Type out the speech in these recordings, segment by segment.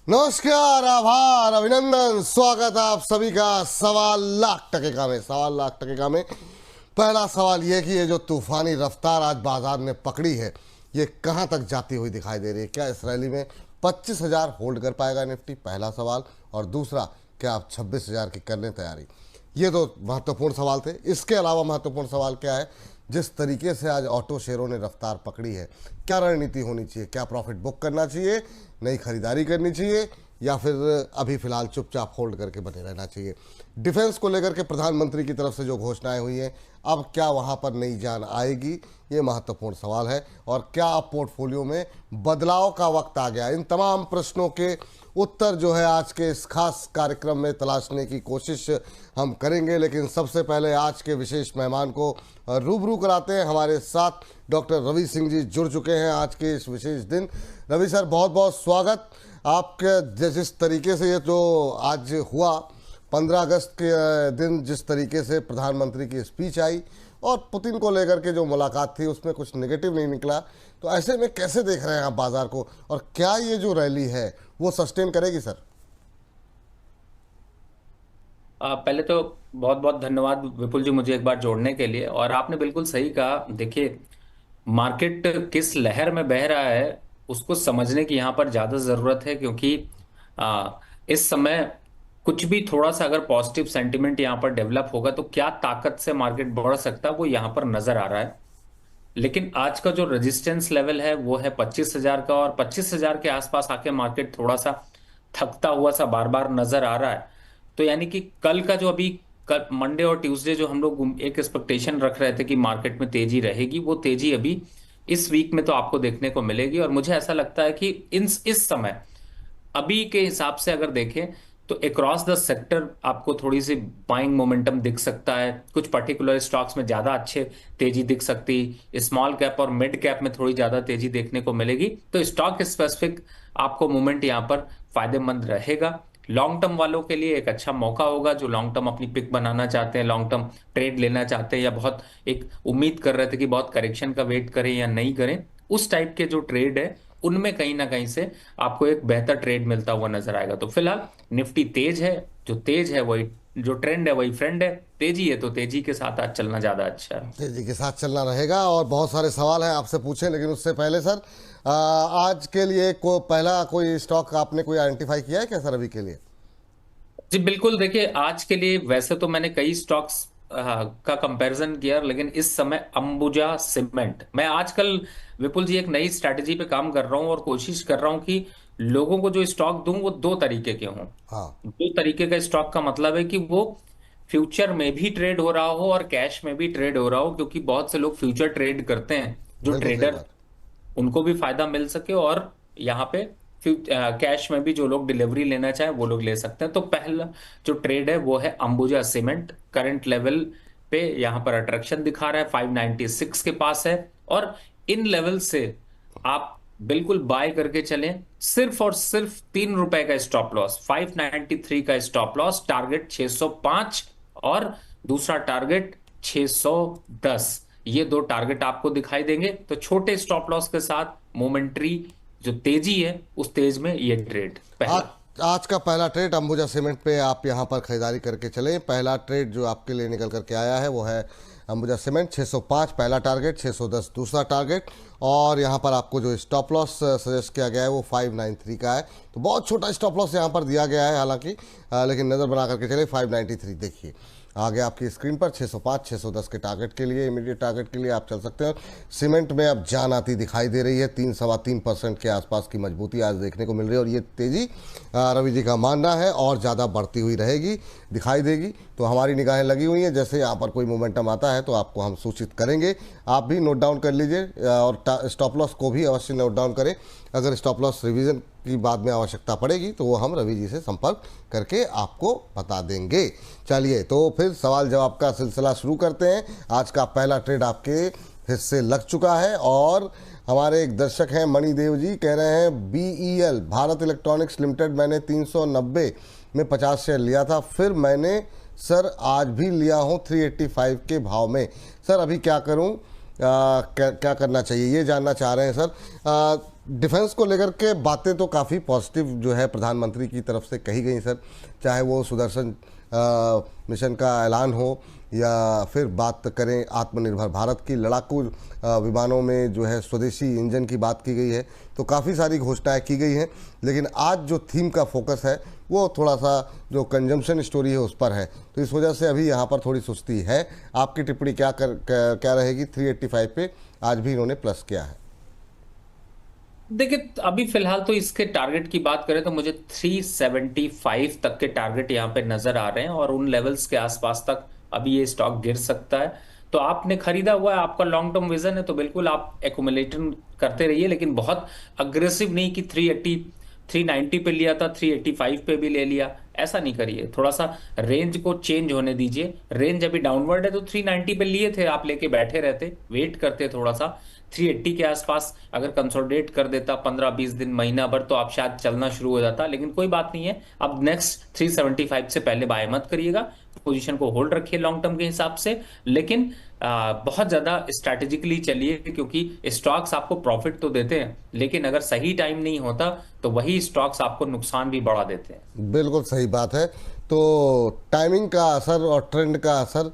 नमस्कार, आभार, अभिनंदन, स्वागत आप सभी का सवा लाख टके का में पहला सवाल ये कि ये जो तूफानी रफ्तार आज बाजार ने पकड़ी है, ये कहां तक जाती हुई दिखाई दे रही है? क्या इस रैली में 25,000 होल्ड कर पाएगा निफ्टी? पहला सवाल। और दूसरा, क्या आप 26,000 की करने तैयारी? ये दो महत्वपूर्ण सवाल थे। इसके अलावा महत्वपूर्ण सवाल क्या है, जिस तरीके से आज ऑटो शेयरों ने रफ्तार पकड़ी है, क्या रणनीति होनी चाहिए? क्या प्रॉफिट बुक करना चाहिए, नई खरीदारी करनी चाहिए, या फिर अभी फिलहाल चुपचाप होल्ड करके बने रहना चाहिए? डिफेंस को लेकर के प्रधानमंत्री की तरफ से जो घोषणाएं हुई हैं, अब क्या वहां पर नई जान आएगी? ये महत्वपूर्ण सवाल है। और क्या अब पोर्टफोलियो में बदलाव का वक्त आ गया? इन तमाम प्रश्नों के उत्तर जो है आज के इस खास कार्यक्रम में तलाशने की कोशिश हम करेंगे। लेकिन सबसे पहले आज के विशेष मेहमान को रूबरू कराते हैं। हमारे साथ डॉक्टर रवि सिंह जी जुड़ चुके हैं आज के इस विशेष दिन। रवि सर, बहुत बहुत स्वागत। आपके जिस तरीके से ये जो आज हुआ 15 अगस्त के दिन, जिस तरीके से प्रधानमंत्री की स्पीच आई और पुतिन को लेकर के जो मुलाकात थी उसमें कुछ नेगेटिव नहीं निकला, तो ऐसे में कैसे देख रहे हैं आप बाजार को, और क्या ये जो रैली है वो सस्टेन करेगी सर? पहले तो बहुत बहुत धन्यवाद विपुल जी, मुझे एक बार जोड़ने के लिए। और आपने बिल्कुल सही कहा। देखिए, मार्केट किस लहर में बह रहा है उसको समझने की यहाँ पर ज्यादा जरूरत है, क्योंकि इस समय कुछ भी थोड़ा सा अगर पॉजिटिव सेंटिमेंट यहाँ पर डेवलप होगा तो क्या ताकत से मार्केट बढ़ सकता है वो यहाँ पर नजर आ रहा है। लेकिन आज का जो रेजिस्टेंस लेवल है वो है 25,000 का, और 25,000 के आसपास आके मार्केट थोड़ा सा थकता हुआ सा बार बार नजर आ रहा है। तो यानी कि कल का जो अभी कल मंडे और ट्यूसडे जो हम लोग एक एक्सपेक्टेशन रख रहे थे कि मार्केट में तेजी रहेगी, वो तेजी अभी इस वीक में तो आपको देखने को मिलेगी। और मुझे ऐसा लगता है कि इस समय अभी के हिसाब से अगर देखें तो अक्रॉस द सेक्टर आपको थोड़ी सी बाइंग मोमेंटम दिख सकता है। कुछ पर्टिकुलर स्टॉक्स में ज्यादा अच्छे तेजी दिख सकती, स्मॉल कैप और मिड कैप में थोड़ी ज्यादा तेजी देखने को मिलेगी। तो स्टॉक स्पेसिफिक आपको मूवमेंट यहाँ पर फायदेमंद रहेगा। लॉन्ग टर्म वालों के लिए एक अच्छा मौका होगा, जो लॉन्ग टर्म अपनी पिक बनाना चाहते हैं, लॉन्ग टर्म ट्रेड लेना चाहते हैं, या बहुत एक उम्मीद कर रहे थे कि बहुत करेक्शन का वेट करें या नहीं करें, उस टाइप के जो ट्रेड है उनमें कहीं ना कहीं से आपको एक बेहतर ट्रेड मिलता हुआ नजर आएगा। तो फिलहाल निफ्टी तेज है, जो तेज है वही, जो ट्रेंड है वही फ्रेंड है। तेजी है तो तेजी के साथ आज चलना ज्यादा अच्छा है। तेजी के साथ चलना रहेगा। और बहुत सारे सवाल हैं आपसे पूछें, लेकिन उससे पहले सर, आज के लिए पहला कोई स्टॉक आपने कोई आइडेंटिफाई किया है क्या सर अभी के लिए? जी बिल्कुल। देखिए, आज के लिए वैसे तो मैंने कई स्टॉक्स का कंपैरिजन किया, लेकिन इस समय अंबुजा सीमेंट, मैं आजकल विपुल जी एक नई स्ट्रैटेजी पे काम कर रहा हूं और कोशिश कर रहा हूं कि लोगों को जो स्टॉक दूं वो दो तरीके के हों। हाँ, दो तरीके का स्टॉक का मतलब है कि वो फ्यूचर में भी ट्रेड हो रहा हो और कैश में भी ट्रेड हो रहा हो, क्योंकि बहुत से लोग फ्यूचर ट्रेड करते हैं, जो बिल्कुल सही ट्रेडर, बात। उनको भी फायदा मिल सके। और यहाँ पे कैश में भी जो लोग डिलीवरी लेना चाहे वो लोग ले सकते हैं। तो पहला जो ट्रेड है वो है अंबुजा सीमेंट। करंट लेवल पे यहाँ पर अट्रैक्शन दिखा रहा है, 596 के पास है। और इन लेवल से आप बिल्कुल बाय करके चलें। सिर्फ और सिर्फ ₹3 का स्टॉप लॉस, 593 का स्टॉप लॉस, टारगेट 605 और दूसरा टारगेट 610। ये दो टारगेट आपको दिखाई देंगे। तो छोटे स्टॉप लॉस के साथ मोमेंट्री जो तेजी है उस तेज में ये ट्रेड आज पहला। आज का पहला ट्रेड अंबुजा सीमेंट पे आप यहाँ पर खरीदारी करके चले। पहला ट्रेड जो आपके लिए निकल करके आया है वो है अंबुजा सीमेंट, 605 पहला टारगेट, 610 दूसरा टारगेट। और यहाँ पर आपको जो स्टॉप लॉस सजेस्ट किया गया है वो 593 का है। तो बहुत छोटा स्टॉप लॉस यहाँ पर दिया गया है हालांकि, लेकिन नज़र बना करके चले। 593 देखिए आगे आपकी स्क्रीन पर, 605 610 के टारगेट के लिए, इमीडिएट टारगेट के लिए आप चल सकते हैं। सीमेंट में अब जान आती दिखाई दे रही है। 3-3.25% के आसपास की मजबूती आज देखने को मिल रही है, और ये तेज़ी रवि जी का मानना है और ज़्यादा बढ़ती हुई रहेगी, दिखाई देगी। तो हमारी निगाहें लगी हुई हैं, जैसे यहाँ पर कोई मोमेंटम आता है तो आपको हम सूचित करेंगे। आप भी नोट डाउन कर लीजिए और स्टॉप लॉस को भी अवश्य नोट डाउन करें। अगर स्टॉप लॉस रिवीजन की बाद में आवश्यकता पड़ेगी तो वो हम रवि जी से संपर्क करके आपको बता देंगे। चलिए, तो फिर सवाल जवाब का सिलसिला शुरू करते हैं। आज का पहला ट्रेड आपके हिस्से लग चुका है, और हमारे एक दर्शक हैं मणिदेव जी, कह रहे हैं BEL भारत इलेक्ट्रॉनिक्स लिमिटेड मैंने 390 में 50 शेयर लिया था, फिर मैंने सर आज भी लिया हूँ 385 के भाव में। सर अभी क्या करूँ, क्या करना चाहिए, ये जानना चाह रहे हैं सर। डिफेंस को लेकर के बातें तो काफ़ी पॉजिटिव जो है प्रधानमंत्री की तरफ से कही गई सर, चाहे वो सुदर्शन मिशन का ऐलान हो या फिर बात करें आत्मनिर्भर भारत की, लड़ाकू विमानों में जो है स्वदेशी इंजन की बात की गई है, तो काफ़ी सारी घोषणाएं की गई हैं। लेकिन आज जो थीम का फोकस है वो थोड़ा सा जो कंजम्पशन स्टोरी है उस पर है, तो इस वजह से अभी यहाँ पर थोड़ी सुस्ती है। आपकी टिप्पणी क्या रहेगी? 385 पे आज भी इन्होंने प्लस किया है। देखिए, अभी फिलहाल तो इसके टारगेट की बात करें तो मुझे 375 तक के टारगेट यहाँ पे नजर आ रहे हैं, और उन लेवल्स के आसपास तक अभी ये स्टॉक गिर सकता है। तो आपने खरीदा हुआ है, आपका लॉन्ग टर्म विजन है, तो बिल्कुल आप एक्यूमुलेशन करते रहिए, लेकिन बहुत अग्रेसिव नहीं कि 380 390 पे लिया था 385 पे भी ले लिया, ऐसा नहीं करिए। थोड़ा सा रेंज को चेंज होने दीजिए। रेंज अभी डाउनवर्ड है तो 390 पे लिए थे आप, लेके बैठे रहते, वेट करते थोड़ा सा 380 के आसपास अगर कंसोलिडेट कर देता 15-20 दिन, महीना भर, तो आप शायद चलना शुरू हो जाता। लेकिन कोई बात नहीं है, अब नेक्स्ट 375 से पहले बाय मत करिएगा, पोजीशन को होल्ड रखिए लॉन्ग टर्म के हिसाब से। लेकिन बहुत ज्यादा स्ट्रैटेजिकली चलिए, क्योंकि स्टॉक्स आपको प्रॉफिट तो देते हैं, लेकिन अगर सही टाइम नहीं होता तो वही स्टॉक्स आपको नुकसान भी बढ़ा देते हैं। बिल्कुल सही बात है। तो टाइमिंग का असर और ट्रेंड का असर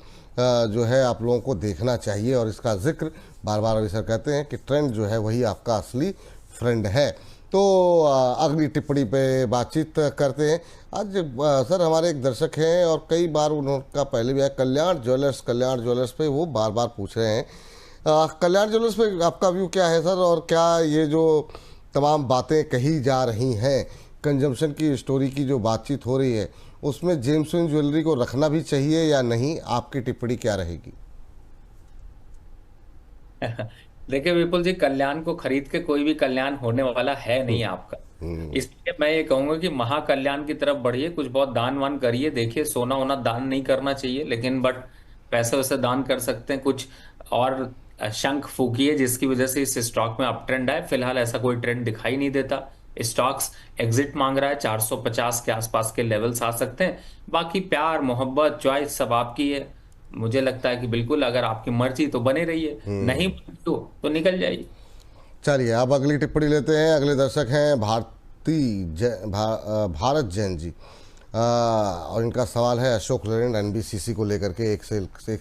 जो है आप लोगों को देखना चाहिए, और इसका जिक्र बार बार अभी सर कहते हैं कि ट्रेंड जो है वही आपका असली फ्रेंड है। तो अगली टिप्पणी पे बातचीत करते हैं। आज सर हमारे एक दर्शक हैं और कई बार उनका पहले भी है, कल्याण ज्वेलर्स पे वो बार बार पूछ रहे हैं। कल्याण ज्वेलर्स पे आपका व्यू क्या है सर, और क्या ये जो तमाम बातें कही जा रही हैं, कंजम्पशन की स्टोरी की जो बातचीत हो रही है, उसमें जेम्स विन ज्वेलरी को रखना भी चाहिए या नहीं? आपकी टिप्पणी क्या रहेगी? देखिए विपुल जी, कल्याण को खरीद के कोई भी कल्याण होने वाला है नहीं आपका। इसलिए मैं ये कहूंगा कि महाकल्याण की तरफ बढ़िए, कुछ बहुत दान वान करिए। देखिए, सोना होना दान नहीं करना चाहिए, लेकिन बट पैसे वैसे दान कर सकते हैं कुछ। और शंख फूकिए जिसकी वजह से इस स्टॉक में अप ट्रेंड आए। फिलहाल ऐसा कोई ट्रेंड दिखाई नहीं देता। स्टॉक्स एग्जिट मांग रहा है, 450 के आसपास के लेवल्स आ सकते हैं। बाकी प्यार मोहब्बत चॉइस सब आपकी है। मुझे लगता है कि बिल्कुल अगर आपकी मर्जी तो बने रहिए, नहीं तो निकल जाइए। चलिए अब अगली टिप्पणी लेते हैं। अगले दर्शक हैं भारत जैन जी, और इनका सवाल है अशोक लेलैंड एनबीसीसी को लेकर के, एक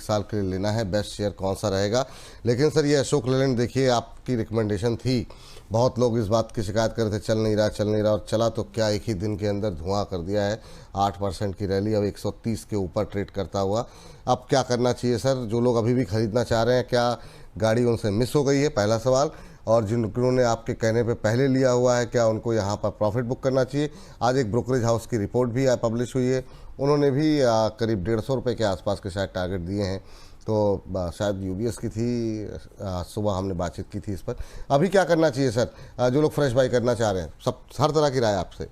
साल के लिए लेना है, बेस्ट शेयर कौन सा रहेगा? लेकिन सर ये अशोक लेलैंड देखिए आपकी रिकमेंडेशन थी, बहुत लोग इस बात की शिकायत कर रहे थे चल नहीं रहा, और चला तो क्या एक ही दिन के अंदर धुआं कर दिया है। 8% की रैली, अब 130 के ऊपर ट्रेड करता हुआ। अब क्या करना चाहिए सर? जो लोग अभी भी खरीदना चाह रहे हैं, क्या गाड़ी उनसे मिस हो गई है? पहला सवाल। और जिन्होंने आपके कहने पे पहले लिया हुआ है, क्या उनको यहाँ पर प्रॉफिट बुक करना चाहिए? आज एक ब्रोकरेज हाउस की रिपोर्ट भी पब्लिश हुई है, उन्होंने भी करीब 150 रुपये के आसपास के शायद टारगेट दिए हैं। तो शायद यूबीएस की थी, सुबह हमने बातचीत की थी इस पर। अभी क्या करना चाहिए सर, जो लोग फ्रेश बाई करना चाह रहे हैं? सब हर तरह की राय आपसे।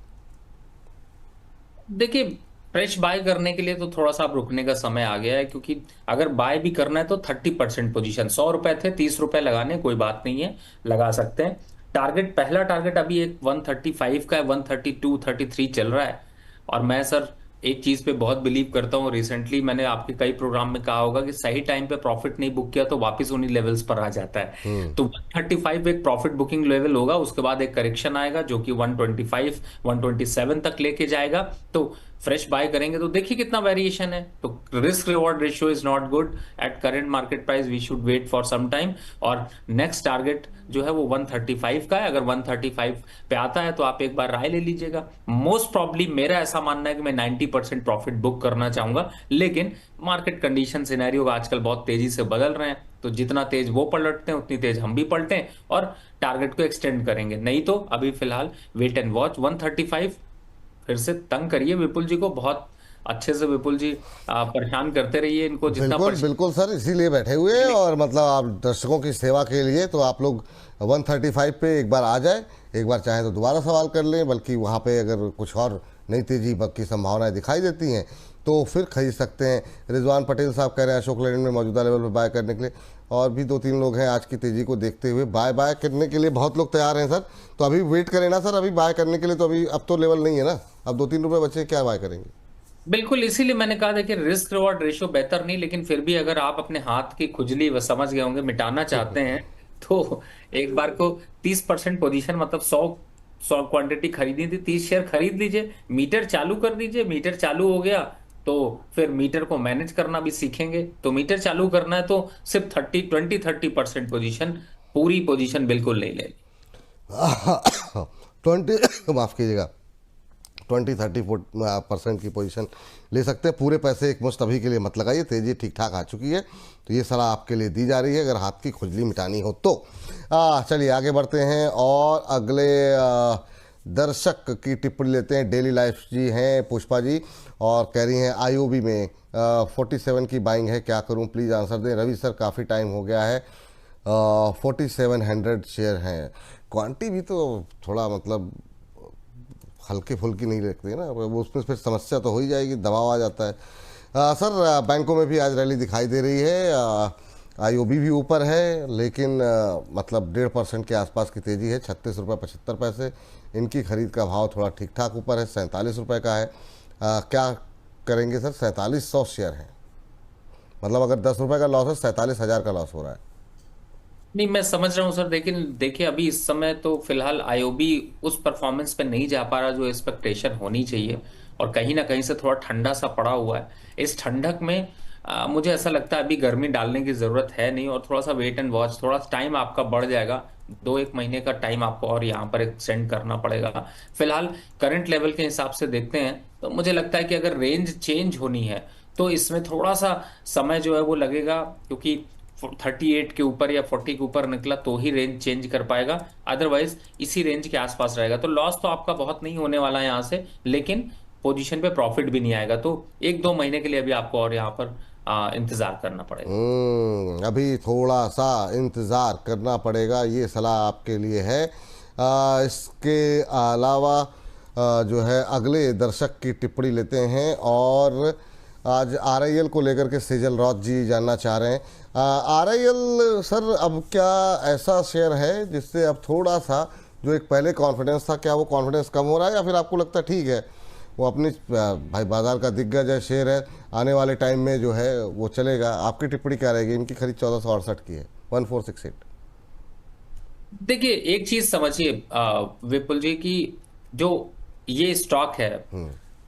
देखिए, फ्रेश बाय करने के लिए तो थोड़ा सा अब रुकने का समय आ गया है, क्योंकि अगर बाय भी करना है तो 30% पोजीशन, 100 रुपए थे, 30 रुपए लगाने, कोई बात नहीं है, लगा सकते हैं। टारगेट, पहला टारगेट अभी एक 135 का है, 132-33 चल रहा है। और मैं सर एक चीज पे बहुत बिलीव करता हूँ, रिसेंटली मैंने आपके कई प्रोग्राम में कहा होगा कि सही टाइम पे प्रॉफिट नहीं बुक किया तो वापस उन्हीं लेवल्स पर आ जाता है। तो 135 एक प्रॉफिट बुकिंग लेवल होगा, उसके बाद एक करेक्शन आएगा जो कि 125 127 तक लेके जाएगा। तो फ्रेश बाय करेंगे तो देखिए कितना वेरिएशन है। तो risk reward ratio is not good at current market price, we should wait for some time. और नेक्स्ट टारगेट जो है वो 135 का है। अगर 135 पे आता है तो आप एक बार राय ले लीजिएगा। मोस्ट प्रॉब्ली मेरा ऐसा मानना है कि मैं 90% प्रॉफिट बुक करना चाहूंगा, लेकिन मार्केट कंडीशन सिनेरियो आजकल बहुत तेजी से बदल रहे हैं, तो जितना तेज वो पलटते हैं उतनी तेज हम भी पलटें और टारगेट को एक्सटेंड करेंगे। नहीं तो अभी फिलहाल वेट एंड वॉच। 135 फिर से तंग करिए विपुल जी को बहुत अच्छे से। विपुल जी परेशान करते रहिए इनको जितना बिल्कुल बिल्कुल सर, इसीलिए बैठे हुए हैं। और मतलब आप दर्शकों की सेवा के लिए तो आप लोग 135 पे एक बार आ जाए, एक बार चाहे तो दोबारा सवाल कर लें, बल्कि वहाँ पे अगर कुछ और नई तेजी की संभावनाएं दिखाई देती हैं तो फिर खरीद सकते हैं। रिजवान पटेल साहब कह रहे हैं अशोक लेलैंड में मौजूदा लेवल पर बाय करने के लिए, और भी 2-3 लोग हैं आज की तेज़ी को देखते हुए बाय करने के लिए बहुत लोग तैयार हैं सर। तो अभी वेट करें ना सर, अभी बाय करने के लिए तो अभी अब तो लेवल नहीं है ना, अब 2-3 रुपये बचे, क्या बाय करेंगे? बिल्कुल, इसीलिए मैंने कहा देखिए रिस्क रिवॉर्ड रेशियो बेहतर नहीं, लेकिन फिर भी अगर आप अपने हाथ की खुजली व समझ गए होंगे मिटाना चाहते हैं तो एक बार को 30% पोजीशन, मतलब 100 क्वांटिटी खरीदी थी, 30 शेयर खरीद लीजिए, मीटर चालू कर दीजिए। मीटर चालू हो गया तो फिर मीटर को मैनेज करना भी सीखेंगे। तो मीटर चालू करना है तो सिर्फ 30% पोजीशन, पूरी पोजीशन बिल्कुल नहीं लेनी। 20 माफ़ कीजिएगा, 20-30% की पोजीशन ले सकते हैं। पूरे पैसे एक मुश्त अभी के लिए मत लगाइए, तेजी ठीक ठाक आ चुकी है, तो ये सलाह आपके लिए दी जा रही है अगर हाथ की खुजली मिटानी हो तो। चलिए आगे बढ़ते हैं और अगले दर्शक की टिप्पणी लेते हैं। डेली लाइफ जी हैं पुष्पा जी, और कह रही हैं आईओबी में 47 की बाइंग है, क्या करूं प्लीज़ आंसर दें। रवि सर काफ़ी टाइम हो गया है, 4700 शेयर हैं। क्वांटी भी तो थोड़ा मतलब हल्के फुल्की नहीं रखते ना, वो उसमें फिर समस्या तो हो ही जाएगी, दबाव आ जाता है। सर बैंकों में भी आज रैली दिखाई दे रही है, आईओबी भी ऊपर है, लेकिन मतलब 1.5% के आसपास की तेज़ी है। 36 रुपये 75 पैसे इनकी खरीद का भाव थोड़ा ठीक ठाक ऊपर है, 47 रुपये का है। क्या करेंगे सर, 4700 शेयर हैं, मतलब अगर 10 रुपये का लॉस है, 47,000 का लॉस हो रहा है। नहीं, मैं समझ रहा हूँ सर, लेकिन देखिए अभी इस समय तो फिलहाल आईओबी उस परफॉर्मेंस पे नहीं जा पा रहा जो एक्सपेक्टेशन होनी चाहिए, और कहीं ना कहीं से थोड़ा ठंडा सा पड़ा हुआ है। इस ठंडक में मुझे ऐसा लगता है अभी गर्मी डालने की जरूरत है नहीं, और थोड़ा सा वेट एंड वॉच, थोड़ा टाइम आपका बढ़ जाएगा। 2-1 महीने का टाइम आपको और यहाँ पर एक्सटेंड करना पड़ेगा। फिलहाल करंट लेवल के हिसाब से देखते हैं तो मुझे लगता है कि अगर रेंज चेंज होनी है तो इसमें थोड़ा सा समय जो है वो लगेगा, क्योंकि 38 के ऊपर या 40 के ऊपर निकला तो ही रेंज चेंज कर पाएगा, अदरवाइज इसी रेंज के आसपास रहेगा। तो लॉस तो आपका बहुत नहीं होने वाला है यहाँ से, लेकिन पोजीशन पे प्रॉफिट भी नहीं आएगा। तो 1-2 महीने के लिए अभी आपको और यहाँ पर इंतजार करना पड़ेगा। अभी थोड़ा सा इंतज़ार करना पड़ेगा, ये सलाह आपके लिए है। इसके अलावा जो है अगले दर्शक की टिप्पणी लेते हैं, और आज आरआईएल को लेकर के सेजल रॉथ जी जानना चाह रहे हैं। आरआईएल सर अब क्या ऐसा शेयर है जिससे अब थोड़ा सा जो एक पहले कॉन्फिडेंस था, क्या वो कॉन्फिडेंस कम हो रहा है, या फिर आपको लगता है ठीक है वो अपनी भाई बाजार का दिग्गज है, शेयर है, आने वाले टाइम में जो है वो चलेगा। आपकी टिप्पणी क्या रहेगी? इनकी खरीद 1468 की है, 1468। देखिए एक चीज समझिए विपुल जी की, जो ये स्टॉक है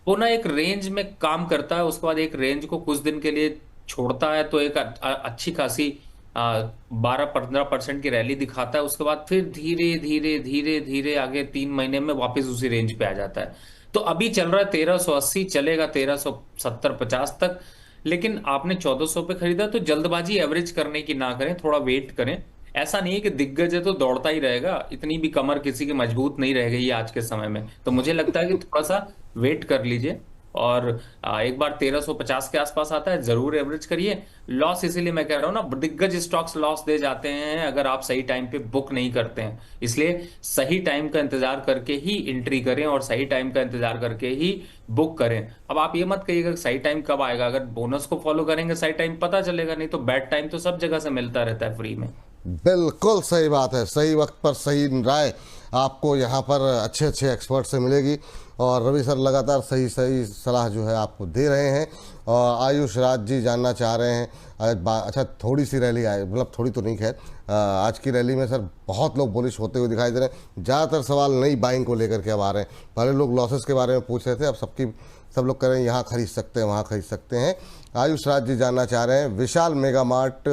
वो ना एक रेंज में काम करता है, उसके बाद एक रेंज को कुछ दिन के लिए छोड़ता है तो एक अच्छी खासी 12-15% की रैली दिखाता है, उसके बाद फिर धीरे धीरे धीरे धीरे आगे 3 महीने में वापस उसी रेंज पे आ जाता है। तो अभी चल रहा है 1380, चलेगा 1370-50 तक। लेकिन आपने 1400 पे खरीदा तो जल्दबाजी एवरेज करने की ना करें, थोड़ा वेट करें। ऐसा नहीं है कि दिग्गज है तो दौड़ता ही रहेगा, इतनी भी कमर किसी की मजबूत नहीं रह गई है आज के समय में। तो मुझे लगता है कि थोड़ा सा वेट कर लीजिए, और एक बार 1350 के आसपास आता है जरूर एवरेज करिए। लॉस इसीलिए मैं कह रहा हूं ना, दिग्गज स्टॉक्स लॉस दे जाते हैं अगर आप सही टाइम पे बुक नहीं करते हैं। इसलिए सही टाइम का इंतजार करके ही एंट्री करें और सही टाइम का इंतजार करके ही बुक करें। अब आप ये मत कहिएगा कि सही टाइम कब आएगा, अगर बोनस को फॉलो करेंगे सही टाइम पता चलेगा, नहीं तो बैड टाइम तो सब जगह से मिलता रहता है फ्री में। बिल्कुल सही बात है, सही वक्त पर सही राय आपको यहाँ पर अच्छे अच्छे एक्सपर्ट से मिलेगी, और रवि सर लगातार सही सही सलाह जो है आपको दे रहे हैं। और आयुष राज जी जानना चाह रहे हैं, अच्छा थोड़ी सी रैली आई, मतलब थोड़ी तो नहीं, खैर आज की रैली में सर बहुत लोग बुलिश होते हुए दिखाई दे रहे हैं। ज़्यादातर सवाल नई बाइंग को लेकर के अब आ रहे हैं, पहले लोग लॉसेस के बारे में पूछ रहे थे, अब सब लोग कह रहे हैं यहाँ खरीद सकते हैं वहाँ खरीद सकते हैं। आयुष राज जी जानना चाह रहे हैं विशाल मेगा मार्ट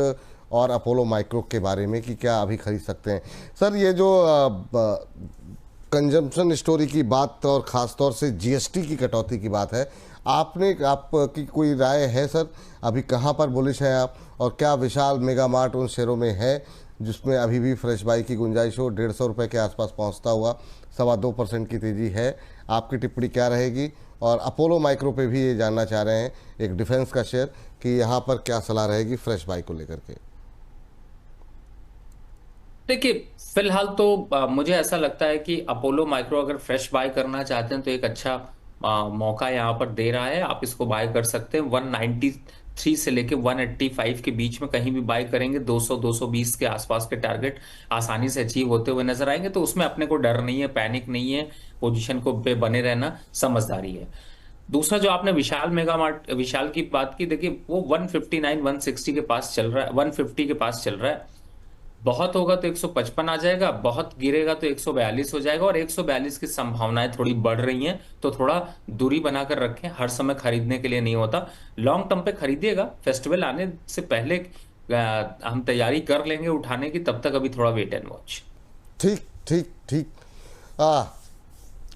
और अपोलो माइक्रो के बारे में कि क्या अभी खरीद सकते हैं। सर ये जो कंजम्पशन स्टोरी की बात और ख़ास तौर से जीएसटी की कटौती की बात है, आपकी कोई राय है सर? अभी कहाँ पर बुलिश हैं आप, और क्या विशाल मेगा मार्ट उन शेयरों में है जिसमें अभी भी फ्रेश बाई की गुंजाइश हो? 150 रुपये के आसपास पहुँचता हुआ 2.25% की तेज़ी है, आपकी टिप्पणी क्या रहेगी? और अपोलो माइक्रो पे भी ये जानना चाह रहे हैं, एक डिफेंस का शेयर, कि यहाँ पर क्या सलाह रहेगी फ्रेश बाई को लेकर के? देखिए फिलहाल तो मुझे ऐसा लगता है कि अपोलो माइक्रो अगर फ्रेश बाय करना चाहते हैं तो एक अच्छा मौका यहाँ पर दे रहा है, आप इसको बाय कर सकते हैं। 193 से लेके 185 के बीच में कहीं भी बाय करेंगे, 200-220 के आसपास के टारगेट आसानी से अचीव होते हुए नजर आएंगे। तो उसमें अपने को डर नहीं है, पैनिक नहीं है, पोजीशन को पे बने रहना समझदारी है। दूसरा जो आपने विशाल मेगा मार्ट विशाल की बात की, देखिए वो 159-160 के पास चल रहा है, 150 के पास चल रहा है। बहुत होगा तो 155 आ जाएगा, बहुत गिरेगा तो 142 हो जाएगा, और 142 की संभावनाएं थोड़ी बढ़ रही हैं। तो थोड़ा दूरी बनाकर रखें, हर समय खरीदने के लिए नहीं होता। लॉन्ग टर्म पे खरीदिएगा, फेस्टिवल आने से पहले हम तैयारी कर लेंगे उठाने की, तब तक अभी थोड़ा वेट एंड वॉच। ठीक ठीक ठीक। आ,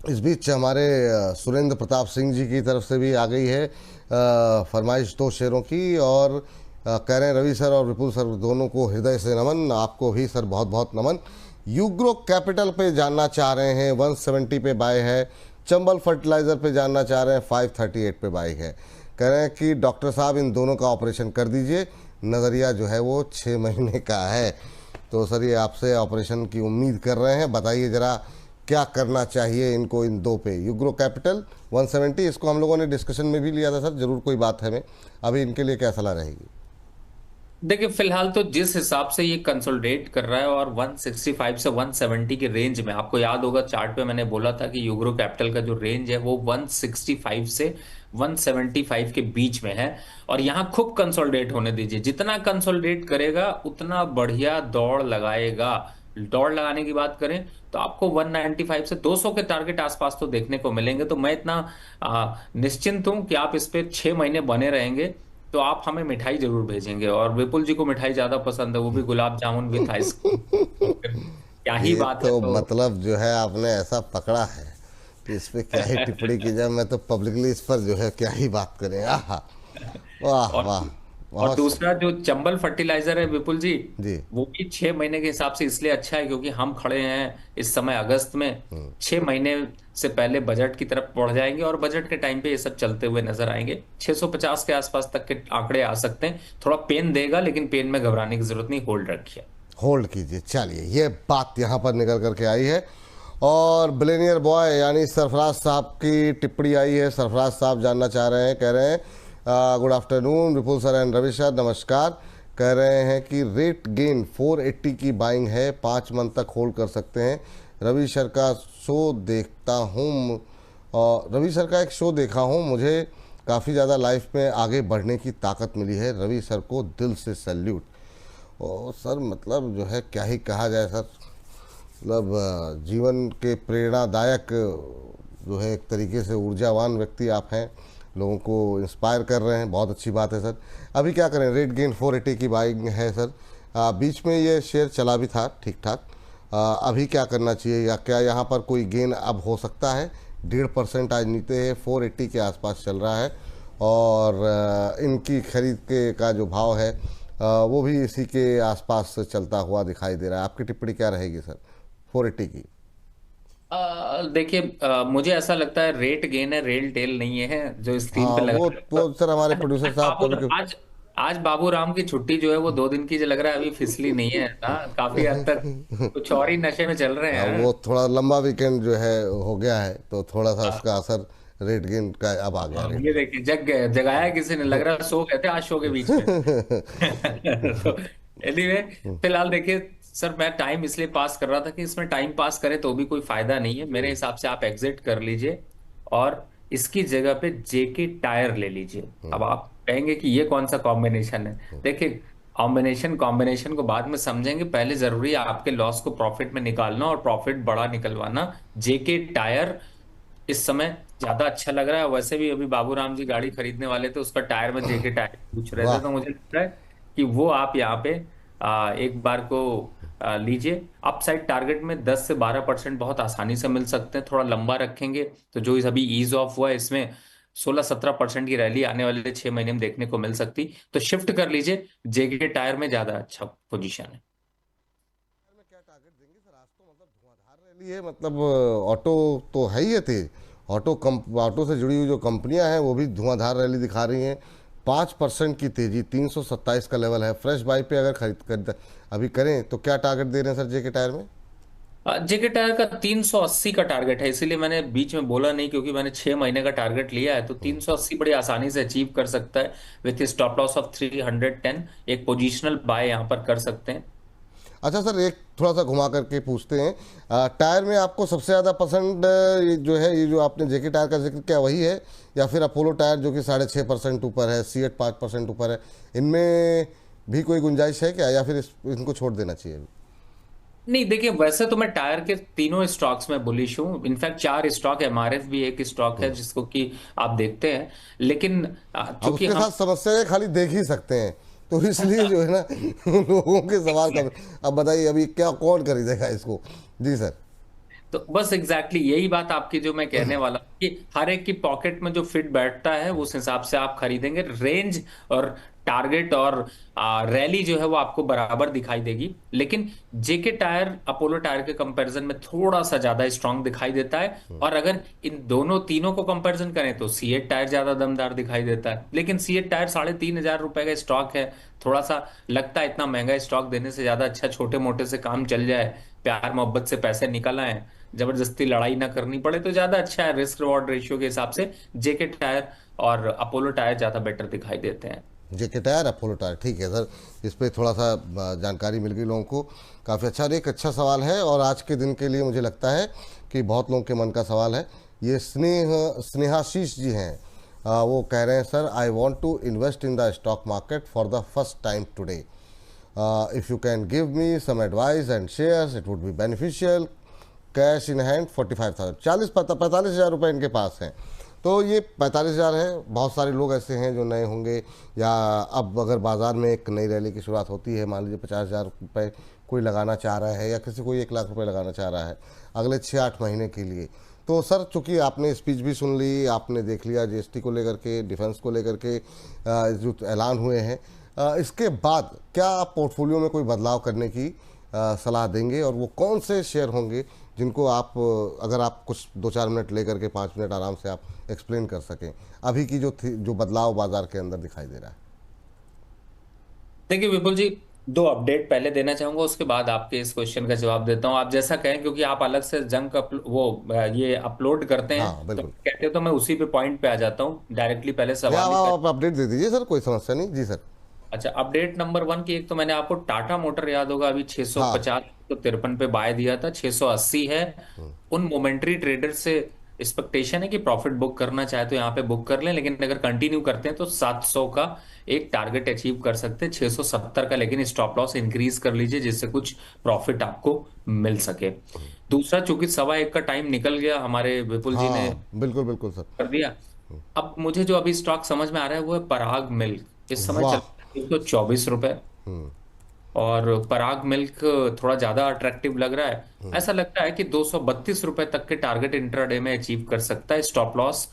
इस बीच हमारे सुरेंद्र प्रताप सिंह जी की तरफ से भी आ गई है फरमाइश दो शेयरों की, और कह रहे हैं रवि सर और विपुल सर दोनों को हृदय से नमन, आपको भी सर बहुत बहुत नमन। यूग्रो कैपिटल पे जानना चाह रहे हैं, 170 पे बाय है। चंबल फर्टिलाइज़र पे जानना चाह रहे हैं, 538 पे बाय है। कह रहे हैं कि डॉक्टर साहब इन दोनों का ऑपरेशन कर दीजिए, नज़रिया जो है वो 6 महीने का है। तो सर ये आपसे ऑपरेशन की उम्मीद कर रहे हैं, बताइए ज़रा क्या करना चाहिए इनको इन दो पे। यूग्रो कैपिटल 170, इसको हम लोगों ने डिस्कशन में भी लिया था सर, ज़रूर कोई बात है में, अभी इनके लिए क्या सलाह रहेगी? देखिए फिलहाल तो जिस हिसाब से ये कंसोलिडेट कर रहा है, और 165 से 170 के रेंज में, आपको याद होगा चार्ट पे मैंने बोला था कि यूग्रो कैपिटल का जो रेंज है वो 165 से 175 के बीच में है। और यहाँ खूब कंसोलिडेट होने दीजिए, जितना कंसोलिडेट करेगा उतना बढ़िया दौड़ लगाएगा। दौड़ लगाने की बात करें तो आपको 195 से 200 के टारगेट आसपास तो देखने को मिलेंगे। तो मैं इतना निश्चिंत हूं कि आप इस पे 6 महीने बने रहेंगे, तो आप हमें मिठाई जरूर भेजेंगे। और विपुल जी को मिठाई ज्यादा पसंद है, वो भी गुलाब जामुन विथ आइसक्रीम। तो फिर क्या ही ये बात है। तो तो मतलब जो है आपने ऐसा पकड़ा है कि इस पे क्या ही टिप्पणी की जाए, मैं तो पब्लिकली इस पर जो है क्या ही बात करें। आहा, वाह और वाह, और बहुत दूसरा जो चंबल फर्टिलाइजर है विपुल जी, जी। वो भी 6 महीने के हिसाब से इसलिए अच्छा है क्योंकि हम खड़े हैं इस समय अगस्त में। 6 महीने से पहले बजट की तरफ बढ़ जाएंगे, और बजट के टाइम पे ये सब चलते हुए नजर आएंगे। 650 के आसपास तक के आंकड़े आ सकते हैं। थोड़ा पेन देगा, लेकिन पेन में घबराने की जरूरत नहीं, होल्ड रखिए। होल्ड कीजिए, चलिए ये बात यहाँ पर निकल करके आई है। और बिलेनियर बॉय यानी सरफराज साहब की टिप्पणी आई है। सरफराज साहब जानना चाह रहे हैं, कह रहे हैं good afternoon Vipul sir and Ravi sir, नमस्कार। कह रहे हैं कि रेट गेन 480 की बाइंग है, 5 मंथ तक होल्ड कर सकते हैं। रवि सर का शो देखता हूँ, और रवि सर का एक शो देखा हूँ, मुझे काफ़ी ज़्यादा लाइफ में आगे बढ़ने की ताकत मिली है। रवि सर को दिल से सैल्यूट। और सर मतलब जो है क्या ही कहा जाए सर, मतलब जीवन के प्रेरणादायक जो है एक तरीके से ऊर्जावान व्यक्ति आप हैं, लोगों को इंस्पायर कर रहे हैं, बहुत अच्छी बात है सर। अभी क्या करें, रेट गेन 480 की बाइंग है सर। बीच में ये शेयर चला भी था ठीक ठाक। अभी क्या करना चाहिए, या क्या यहाँ पर कोई गेन अब हो सकता है? 1.5% आज नीचे है, 480 के आसपास चल रहा है, और इनकी खरीद के का जो भाव है वो भी इसी के आसपास चलता हुआ दिखाई दे रहा है। आपकी टिप्पणी क्या रहेगी सर 480 की? देखिए, मुझे ऐसा लगता है रेट गेन है, रेल टेल नहीं है जो स्क्रीन हाँ पे लगा है। वो सर हमारे प्रोड्यूसर आज साहब बाबू कभी कभी आज आज बाबू राम की छुट्टी जो है वो 2 दिन की जो लग रहा है, अभी फिसली नहीं है ना, काफी हद तक कुछ और ही नशे में चल रहे हैं। वो थोड़ा लंबा वीकेंड जो है हो गया है, तो थोड़ा सा उसका असर रेट गेन का अब आ गया रेट ये देखिए, जग गए, जगाया किसी ने, लग रहा है सो गए थे आज शो के बीच में। तो एनीवे, फिलहाल देखिए सर, मैं टाइम इसलिए पास कर रहा था कि इसमें टाइम पास करें तो भी कोई फायदा नहीं है मेरे हिसाब से। आप एग्जिट कर लीजिए, और इसकी जगह पे जेके टायर ले लीजिए। अब आप कहेंगे कि ये कौन सा कॉम्बिनेशन है। देखिए, कॉम्बिनेशन कॉम्बिनेशन को बाद में समझेंगे, पहले जरूरी है आपके लॉस को प्रॉफिट में निकालना और प्रॉफिट बड़ा निकलवाना। जेके टायर इस समय ज्यादा अच्छा लग रहा है। वैसे भी अभी बाबूराम जी गाड़ी खरीदने वाले थे, उसका टायर में जेके टायर पूछ रहे थे, वाह, तो मुझे लगता है कि वो आप यहाँ पे एक बार को लीजिए। अपसाइड टारगेट में 10 से 12% बहुत आसानी से मिल सकते हैं। थोड़ा लंबा रखेंगे तो जो इस अभी ईज ऑफ हुआ है, इसमें 16-17% की रैली आने वाले 6 महीने में देखने को मिल सकती। तो शिफ्ट कर लीजिए, जेके टायर में ज्यादा अच्छा पोजीशन है। में क्या टारगेट देंगे सर? आज तो मतलब धुआंधार रैली है, मतलब ऑटो तो है ही है तेज। ऑटो से जुड़ी हुई जो कंपनियां हैं वो भी धुआंधार रैली दिखा रही हैं। 5% की तेजी, 327 का लेवल है। फ्रेश बाई पे अगर खरीद अभी करें तो क्या टारगेट दे रहे हैं सर जेके टायर में? जेके टायर का 380 का टारगेट है, इसीलिए मैंने बीच में बोला नहीं, क्योंकि मैंने 6 महीने का टारगेट लिया है। तो 380 बड़ी आसानी से अचीव कर सकता है विथ स्टॉप लॉस ऑफ 310। एक पोजिशनल बाय यहाँ पर कर सकते हैं। अच्छा सर, एक थोड़ा सा घुमा करके पूछते हैं, टायर में आपको सबसे ज़्यादा पसंद ये जो है, ये जो आपने जेके टायर का जिक्र किया वही है, या फिर अपोलो टायर जो कि 6.5% ऊपर है, सीएट 5% ऊपर है, इनमें भी कोई गुंजाइश है क्या, या फिर इनको छोड़ देना चाहिए? नहीं देखिए, वैसे तो मैं टायर के तीनों स्टॉक्स में बुलिश हूँ। इनफैक्ट 4 स्टॉक, एमआरएफ भी एक स्टॉक है जिसको कि आप देखते हैं। लेकिन अब चूंकि उसके हम साथ समस्या है, खाली देख ही सकते हैं, तो इसलिए जो है ना लोगों के सवाल का। अब बताइए अभी क्या कौन खरीदेगा इसको? जी सर। तो बस यही बात आपकी जो मैं कहने वाला हूं कि हर एक की पॉकेट में जो फिट बैठता है उस हिसाब से आप खरीदेंगे। रेंज और टारगेट और रैली जो है वो आपको बराबर दिखाई देगी। लेकिन जेके टायर अपोलो टायर के कंपैरिजन में थोड़ा सा ज्यादा स्ट्रांग दिखाई देता है। और अगर इन दोनों तीनों को कंपैरिजन करें तो सीएट टायर ज्यादा दमदार दिखाई देता है। लेकिन सीएट टायर 3,500 रुपए का स्टॉक है। थोड़ा सा लगता है इतना महंगा स्टॉक देने से ज्यादा अच्छा छोटे मोटे से काम चल जाए, प्यार मोहब्बत से पैसे निकल आए, जबरदस्ती लड़ाई ना करनी पड़े, तो ज्यादा अच्छा है। रिस्क रिवॉर्ड रेशियो के हिसाब से जेके टायर और अपोलो टायर ज्यादा बेटर दिखाई देते हैं। जेके टायर अपोलो टायर, ठीक है सर। इस पर थोड़ा सा जानकारी मिल गई लोगों को, काफ़ी अच्छा। और एक अच्छा सवाल है और आज के दिन के लिए मुझे लगता है कि बहुत लोगों के मन का सवाल है। ये स्नेहाशीष जी हैं, वो कह रहे हैं sir, I want to invest in the stock market for the first time today. If you can give me some advice and shares it would be beneficial. Cash in hand 45,000, 45,000 रुपये इनके पास हैं। तो ये 45,000 है। बहुत सारे लोग ऐसे हैं जो नए होंगे, या अब अगर बाज़ार में एक नई रैली की शुरुआत होती है, मान लीजिए 50,000 रुपये कोई लगाना चाह रहा है, या किसी कोई 1 लाख रुपए लगाना चाह रहा है अगले 6-8 महीने के लिए। तो सर चूंकि आपने स्पीच भी सुन ली, आपने देख लिया जीएसटी को लेकर के, डिफेंस को लेकर के जो ऐलान हुए हैं, इसके बाद क्या आप पोर्टफोलियो में कोई बदलाव करने की सलाह देंगे? और वो कौन से शेयर होंगे जिनको आप, अगर आप कुछ 2-4 मिनट लेकर के 5 मिनट आराम से आप एक्सप्लेन कर सकें अभी की जो बदलाव बाजार के अंदर दिखाई दे रहा है? देखिए विपुल जी, दो अपडेट पहले देना चाहूंगा, उसके बाद आपके इस क्वेश्चन का जवाब देता हूं। आप जैसा कहें, क्योंकि आप अलग से ये अपलोड करते हैं, हाँ तो बिल्कुल। कहते हो तो मैं उसी पे पॉइंट पे आ जाता हूँ डायरेक्टली। पहले या सवाल ही आप अपडेट दे दीजिए सर, कोई समस्या नहीं। जी सर। अच्छा, अपडेट नंबर 1 की एक तो मैंने आपको टाटा मोटर याद होगा अभी हाँ। 650 तो 53 पे बाय दिया था, 680 है। उन मोमेंट्री ट्रेडर से एक्सपेक्टेशन है कि प्रॉफिट बुक करना चाहे तो यहाँ पे बुक कर लें, लेकिन अगर कंटिन्यू करते हैं तो 700 का एक टारगेट अचीव कर सकते हैं, 670 का लेकिन स्टॉप लॉस इंक्रीज कर लीजिए जिससे कुछ प्रॉफिट आपको मिल सके। दूसरा, चूंकि 1:15 का टाइम निकल गया, हमारे विपुल जी ने हाँ बिल्कुल बिल्कुल सर। कर दिया। अब मुझे जो अभी स्टॉक समझ में आ रहा है वो है पराग मिल्क। इस समय चल वाह। रहा है 124 रुपए। और पराग मिल्क थोड़ा ज्यादा अट्रैक्टिव लग रहा है। ऐसा लगता है कि 232 रुपए तक के टारगेट इंट्राडे में अचीव कर सकता है। स्टॉप लॉस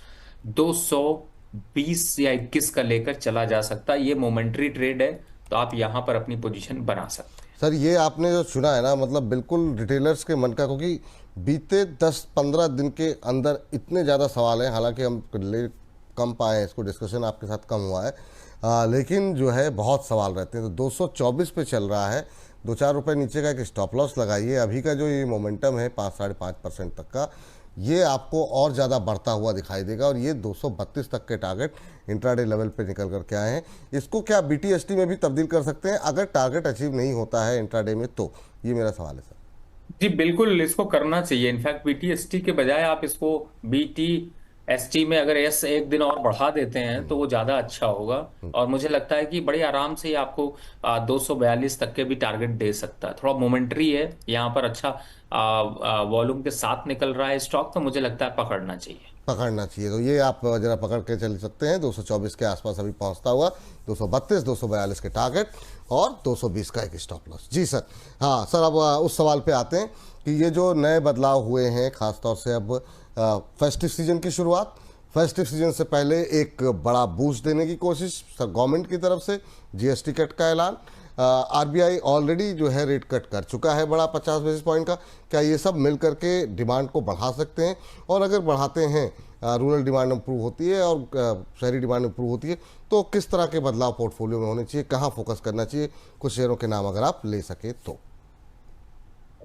220 या 21 का लेकर चला जा सकता है। ये मोमेंट्री ट्रेड है, तो आप यहां पर अपनी पोजीशन बना सकते हैं। सर ये आपने जो सुना है ना, मतलब बिल्कुल रिटेलर्स के मन का, क्योंकि बीते 10-15 दिन के अंदर इतने ज़्यादा सवाल हैं। हालांकि हम ले कम पाए हैं, इसको डिस्कशन आपके साथ कम हुआ है, लेकिन जो है बहुत सवाल रहते हैं। तो 224 पे चल रहा है, 2-4 रुपये नीचे का एक स्टॉप लॉस लगाइए। अभी का जो ये मोमेंटम है 5-5.5% तक का, ये आपको और ज़्यादा बढ़ता हुआ दिखाई देगा। और ये 232 तक के टारगेट इंट्राडे लेवल पे निकल कर के आए हैं। इसको क्या बीटीएसटी में भी तब्दील कर सकते हैं अगर टारगेट अचीव नहीं होता है इंट्राडे में? तो ये मेरा सवाल है सर। जी बिल्कुल, इसको करना चाहिए। इनफैक्ट बीटीएसटी के बजाय आप इसको बीटीएसटी में अगर एस एक दिन और बढ़ा देते हैं तो वो ज्यादा अच्छा होगा। और मुझे लगता है कि बड़ी आराम से ही आपको 242 तक के भी टारगेट दे सकता है। थोड़ा मोमेंट्री है यहाँ पर, अच्छा वॉल्यूम के साथ निकल रहा है स्टॉक, तो मुझे लगता है पकड़ना चाहिए। पकड़ना चाहिए, तो ये आप जरा पकड़ के चल सकते हैं। 224 के आसपास अभी पहुंचता हुआ 232, 242 के टारगेट और 220 का एक स्टॉप लॉस। जी सर। हाँ सर, अब उस सवाल पे आते हैं कि ये जो नए बदलाव हुए हैं, खासतौर से अब फेस्टिव सीजन की शुरुआत, फेस्टिव सीजन से पहले एक बड़ा बूस्ट देने की कोशिश सर गवर्नमेंट की तरफ से, जीएसटी कट का ऐलान, आरबीआई ऑलरेडी जो है रेट कट कर चुका है बड़ा 50 बेसिस पॉइंट का। क्या ये सब मिल करके डिमांड को बढ़ा सकते हैं? और अगर बढ़ाते हैं, रूरल डिमांड इंप्रूव होती है और शहरी डिमांड इंप्रूव होती है, तो किस तरह के बदलाव पोर्टफोलियो में होने चाहिए, कहाँ फोकस करना चाहिए? कुछ शेयरों के नाम अगर आप ले सके तो।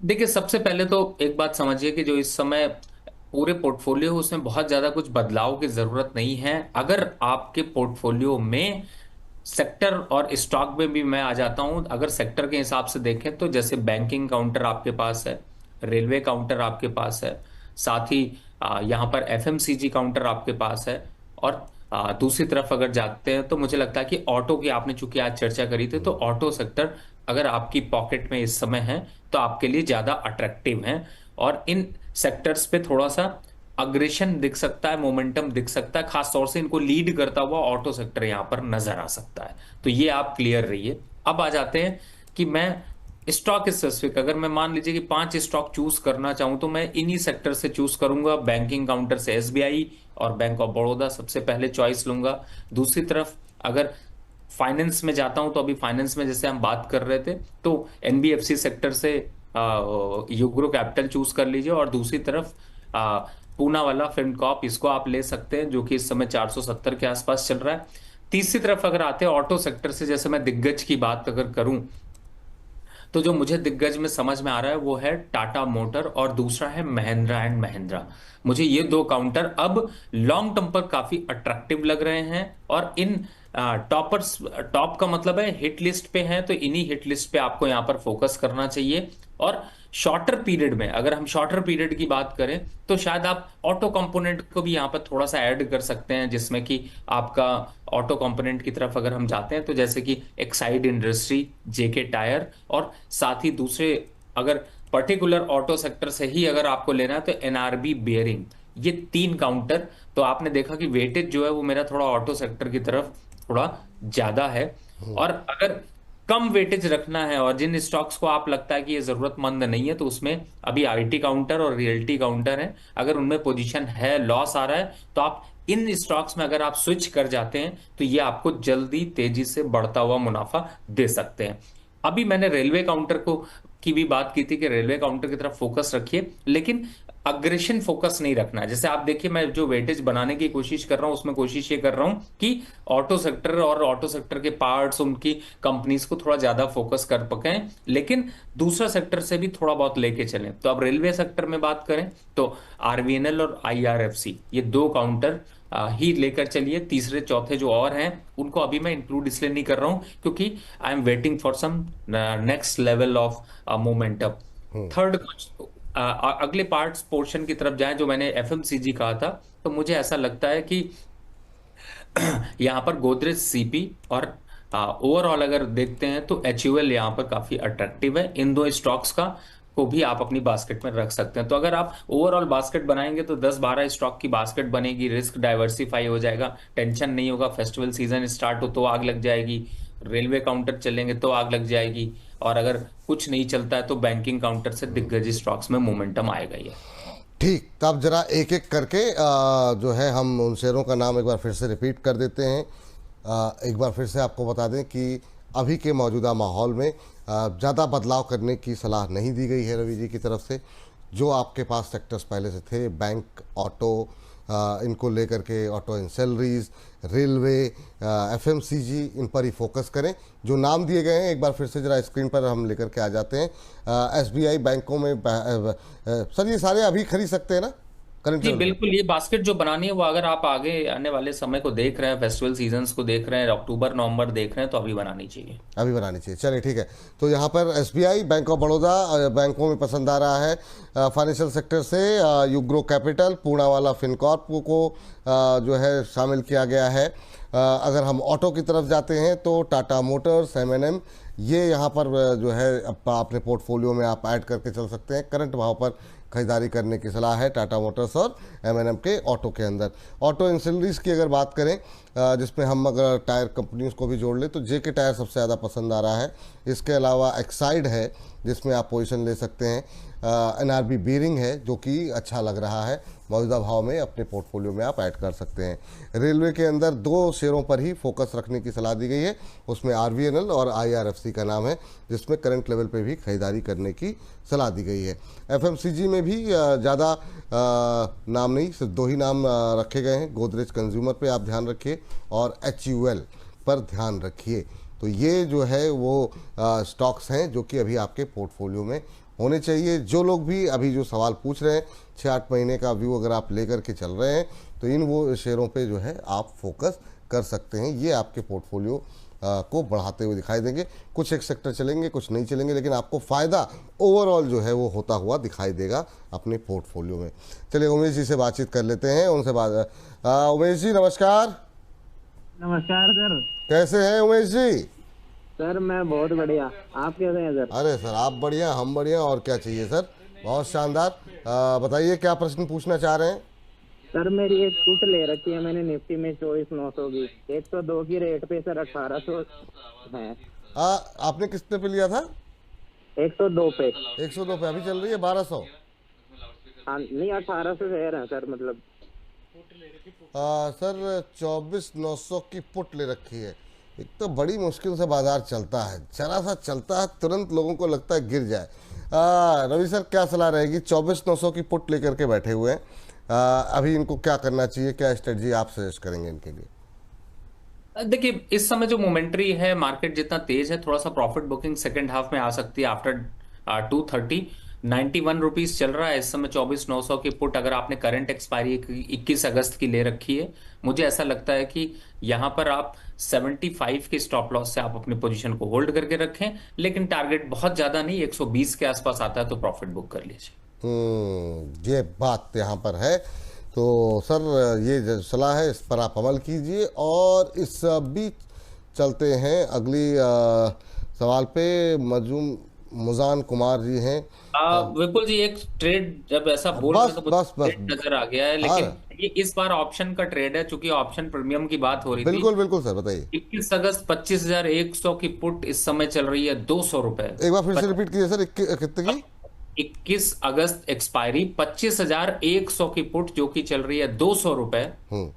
देखिए, सबसे पहले तो एक बात समझिए कि जो इस समय पूरे पोर्टफोलियो, उसमें बहुत ज्यादा कुछ बदलाव की जरूरत नहीं है। अगर आपके पोर्टफोलियो में सेक्टर और स्टॉक में भी मैं आ जाता हूं, अगर सेक्टर के हिसाब से देखें तो जैसे बैंकिंग काउंटर आपके पास है, रेलवे काउंटर आपके पास है, साथ ही यहाँ पर एफएमसीजी काउंटर आपके पास है, और दूसरी तरफ अगर जाते हैं तो मुझे लगता है कि ऑटो की आपने चूंकि आज चर्चा करी थी, तो ऑटो सेक्टर अगर आपकी पॉकेट में इस समय है तो आपके लिए ज्यादा अट्रैक्टिव है। और इन सेक्टर्स पे थोड़ा सा अग्रेशन दिख सकता है, मोमेंटम दिख सकता है, खास तौर से इनको लीड करता हुआ ऑटो सेक्टर यहां पर नजर आ सकता है। तो ये आप क्लियर रहिए। अब आ जाते हैं कि मैं स्टॉक स्पेसिफिक, अगर मैं मान लीजिए कि 5 स्टॉक चूज करना चाहूं तो मैं इन्हीं सेक्टर से चूज करूंगा। बैंकिंग काउंटर से एसबीआई और बैंक ऑफ बड़ौदा सबसे पहले चॉइस लूंगा। दूसरी तरफ अगर फाइनेंस में जाता हूं तो अभी फाइनेंस में जैसे हम बात कर रहे थे तो एनबीएफसी सेक्टर से यूग्रो कैपिटल चूज कर लीजिए। और दूसरी तरफ आ, पूना वाला फिनकॉर्प, इसको आप ले सकते हैं जो कि इस समय 470 के आसपास चल रहा है। तीसरी तरफ अगर आते हैं ऑटो सेक्टर से, जैसे मैं दिग्गज की बात अगर करूं तो जो मुझे दिग्गज में समझ में आ रहा है वो है टाटा मोटर और दूसरा है महिंद्रा एंड महिंद्रा। मुझे ये दो काउंटर अब लॉन्ग टर्म पर काफी अट्रैक्टिव लग रहे हैं। और इन टॉपर्स, टॉप का मतलब है हिट लिस्ट पे हैं, तो इन्हीं हिट लिस्ट पे आपको यहां पर फोकस करना चाहिए। और शॉर्टर पीरियड में अगर हम शॉर्टर पीरियड की बात करें तो शायद आप ऑटो कंपोनेंट को भी यहां पर थोड़ा सा ऐड कर सकते हैं, जिसमें कि आपका ऑटो कंपोनेंट की तरफ अगर हम जाते हैं तो जैसे कि एक्साइड इंडस्ट्री, जेके टायर, और साथ ही दूसरे अगर पर्टिकुलर ऑटो सेक्टर से ही अगर आपको लेना है तो एनआरबी बेयरिंग। ये 3 काउंटर, तो आपने देखा कि वेटेज जो है वो मेरा थोड़ा ऑटो सेक्टर की तरफ थोड़ा ज्यादा है। और अगर कम वेटेज रखना है और जिन स्टॉक्स को आप लगता है कि ये जरूरतमंद नहीं है तो उसमें अभी आईटी काउंटर और रियल्टी काउंटर है, अगर उनमें पोजीशन है, लॉस आ रहा है, तो आप इन स्टॉक्स में अगर आप स्विच कर जाते हैं तो ये आपको जल्दी तेजी से बढ़ता हुआ मुनाफा दे सकते हैं। अभी मैंने रेलवे काउंटर को की भी बात की थी कि रेलवे काउंटर की तरफ फोकस रखिए, लेकिन अग्रेशन फोकस नहीं रखना है। जैसे आप देखिए मैं जो वेटेज बनाने की कोशिश कर रहा हूं उसमें कोशिश ये कर रहा हूं कि ऑटो सेक्टर और ऑटो सेक्टर के पार्ट्स, उनकी कंपनीज को थोड़ा ज्यादा फोकस कर पकें, लेकिन दूसरा सेक्टर से भी थोड़ा बहुत लेके चलें। तो अब रेलवे सेक्टर में बात करें तो आरवीएनएल और आईआरएफसी, ये 2 काउंटर ही लेकर चलिए। तीसरे चौथे जो और हैं उनको अभी मैं इंक्लूड इसलिए नहीं कर रहा हूं क्योंकि I am waiting for some next level of momentum. Third, अगले पार्ट्स पोर्शन की तरफ जाएं, जो मैंने एफएमसीजी कहा था, तो मुझे ऐसा लगता है कि यहाँ पर गोदरेज सीपी और ओवरऑल अगर देखते हैं तो एचयूएल यहाँ पर काफी अट्रैक्टिव है। इन दो स्टॉक्स का को भी आप अपनी बास्केट में रख सकते हैं। तो अगर आप ओवरऑल बास्केट बनाएंगे तो 10-12 स्टॉक की बास्केट बनेगी, रिस्क डाइवर्सिफाई हो जाएगा, टेंशन नहीं होगा। फेस्टिवल सीजन स्टार्ट हो तो आग लग जाएगी, रेलवे काउंटर चलेंगे तो आग लग जाएगी, और अगर कुछ नहीं चलता है तो बैंकिंग काउंटर से दिग्गज स्टॉक्स में मोमेंटम आएगा ही है। ठीक, तब जरा एक एक करके जो है हम उन शेयरों का नाम एक बार फिर से रिपीट कर देते हैं। एक बार फिर से आपको बता दें कि अभी के मौजूदा माहौल में ज़्यादा बदलाव करने की सलाह नहीं दी गई है रवि जी की तरफ से। जो आपके पास सेक्टर्स पहले से थे, बैंक, ऑटो, इनको लेकर के ऑटो एंसेलरीज, रेलवे, एफएमसीजी, इन पर ही फोकस करें। जो नाम दिए गए हैं एक बार फिर से जरा स्क्रीन पर हम लेकर के आ जाते हैं। एसबीआई बैंकों में सर ये सारे अभी खरीद सकते हैं ना करंट जी लेवल पे? बिल्कुल, ये बास्केट जो बनानी है वो अगर आप आगे आने वाले समय को देख रहे हैं, फेस्टिवल सीजन्स को देख रहे हैं, अक्टूबर नवंबर देख रहे हैं, तो अभी बनानी चाहिए। अभी बनानी चाहिए, चलिए ठीक है। तो यहाँ पर एसबीआई, बैंक ऑफ बड़ौदा बैंकों में पसंद आ रहा है। फाइनेंशियल सेक्टर से यूग्रो कैपिटल, पूनावाला फिनकॉर्प को जो है शामिल किया गया है। अगर हम ऑटो की तरफ जाते हैं तो टाटा मोटर्स, एमएनएम, ये यहाँ पर जो है अपने पोर्टफोलियो में आप ऐड करके चल सकते हैं। करंट भाव पर खरीदारी करने की सलाह है टाटा मोटर्स और एमएनएम के ऑटो के अंदर। ऑटो इंसलरीज की अगर बात करें, जिसमें हम अगर टायर कंपनीज को भी जोड़ लें तो जेके टायर सबसे ज़्यादा पसंद आ रहा है। इसके अलावा एक्साइड है जिसमें आप पोजीशन ले सकते हैं। एनआरबी बीयरिंग है जो कि अच्छा लग रहा है, मौजूदा भाव में अपने पोर्टफोलियो में आप ऐड कर सकते हैं। रेलवे के अंदर 2 शेयरों पर ही फोकस रखने की सलाह दी गई है, उसमें आरवीएनएल और आईआरएफसी का नाम है, जिसमें करंट लेवल पे भी खरीदारी करने की सलाह दी गई है। एफएमसीजी में भी ज़्यादा नाम नहीं, सिर्फ 2 ही नाम रखे गए हैं। गोदरेज कंज्यूमर पे आप ध्यान रखिए और एचयूएल पर ध्यान रखिए। तो ये जो है वो स्टॉक्स हैं जो कि अभी आपके पोर्टफोलियो में होने चाहिए। जो लोग भी अभी जो सवाल पूछ रहे हैं, 6-8 महीने का व्यू अगर आप लेकर के चल रहे हैं तो इन वो शेयरों पे जो है आप फोकस कर सकते हैं। ये आपके पोर्टफोलियो को बढ़ाते हुए दिखाई देंगे। कुछ एक सेक्टर चलेंगे, कुछ नहीं चलेंगे, लेकिन आपको फ़ायदा ओवरऑल जो है वो होता हुआ दिखाई देगा अपने पोर्टफोलियो में। चलिए उमेश जी से बातचीत कर लेते हैं। उनसे बात उमेश जी नमस्कार। नमस्कार सर। कैसे हैं उमेश जी? सर मैं बहुत बढ़िया। आप कैसे हैं सर? अरे सर, आप बढ़िया, हम बढ़िया, और क्या चाहिए सर। बहुत शानदार। बताइए क्या प्रश्न पूछना चाह रहे हैं। सर मेरी एक पुट ले रखी है मैंने निफ्टी में 24,900 की। 102 की रेट पे सर 1800 है। आपने कितने पे लिया था? 102 पे। 102 पे। अभी चल रही है 1200। हाँ नहीं, 1800 शेयर है सर मतलब। सर 24,900 की पुट ले रखी है। एक तो बड़ी मुश्किल से बाजार चलता है, जरा सा चलता है तुरंत लोगों को लगता है गिर जाए। रवि सर, क्या सलाह रहेगी? 24,900 की पुट लेकर के बैठे हुए हैं। अभी इनको क्या करना चाहिए, क्या स्ट्रेटजी आप सजेस्ट करेंगे इनके लिए? देखिए, इस समय जो मोमेंट्री है, मार्केट जितना तेज है, थोड़ा सा प्रॉफिट बुकिंग सेकंड हाफ में आ सकती है आफ्टर 230। 91 रुपीज चल रहा है इस समय 24,900 की पुट। अगर आपने करंट एक्सपायरी 21 अगस्त की ले रखी है, मुझे ऐसा लगता है कि यहाँ पर आप 75 के स्टॉप लॉस से आप अपनी पोजीशन को होल्ड करके रखें। लेकिन टारगेट बहुत ज्यादा नहीं, 120 के आसपास आता है तो प्रॉफिट बुक कर लीजिए। ये बात यहाँ पर है। तो सर, ये जो सलाह है इस पर आप अमल कीजिए। और इस बीच चलते हैं अगली सवाल पे। मजूम मुजान कुमार जी हैं। विपुल जी, एक ट्रेड जब ऐसा बोल रहे बस हैं तो मुझे बस बस। ट्रेड नजर आ गया है, हाँ, लेकिन ये इस बार ऑप्शन का ट्रेड है, चूंकि ऑप्शन प्रीमियम की बात हो रही थी। बिल्कुल बिल्कुल सर, बताइए। 21 अगस्त 25,100 की पुट इस समय चल रही है 200 रुपए। एक बार फिर से रिपीट कीजिए सर, कितने की? 21 अगस्त एक्सपायरी 25,100 की पुट जो कि चल रही है 200 रुपए। हम्म।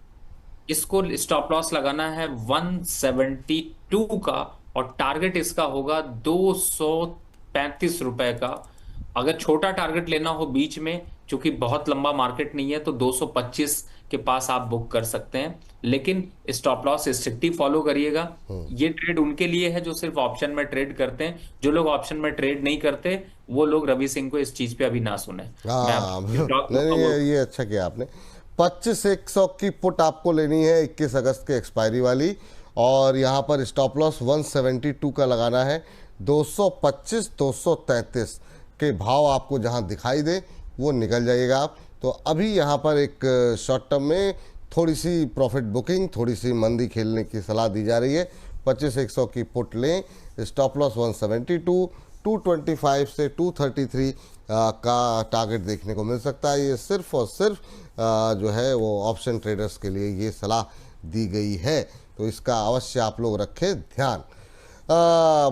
इसको स्टॉप लॉस लगाना है 172 का, और टारगेट इसका होगा 235 रुपए का। अगर छोटा टारगेट लेना हो बीच में, क्योंकि बहुत लंबा मार्केट नहीं है, तो 225 के पास आप बुक कर सकते हैं। लेकिन स्टॉप लॉस स्ट्रिक्टली फॉलो करिएगा। ये ट्रेड उनके लिए है जो सिर्फ ऑप्शन में ट्रेड करते हैं। जो लोग ऑप्शन में ट्रेड नहीं करते, वो लोग रवि सिंह को इस चीज पे अभी ना सुने। मैं हाँ आपको स्टॉक नहीं नहीं, ये अच्छा किया आपने। 25,100 की पुट आपको लेनी है 21 अगस्त के एक्सपायरी वाली। और यहाँ पर स्टॉप लॉस 172 का लगाना है। 225 233 के भाव आपको जहाँ दिखाई दे वो निकल जाइएगा आप। तो अभी यहाँ पर एक शॉर्ट टर्म में थोड़ी सी प्रॉफिट बुकिंग, थोड़ी सी मंदी खेलने की सलाह दी जा रही है। 25,100 की पुट लें। स्टॉप लॉस 172, 225 से 233 का टारगेट देखने को मिल सकता है। ये सिर्फ और सिर्फ जो है वो ऑप्शन ट्रेडर्स के लिए ये सलाह दी गई है। तो इसका अवश्य आप लोग रखें ध्यान।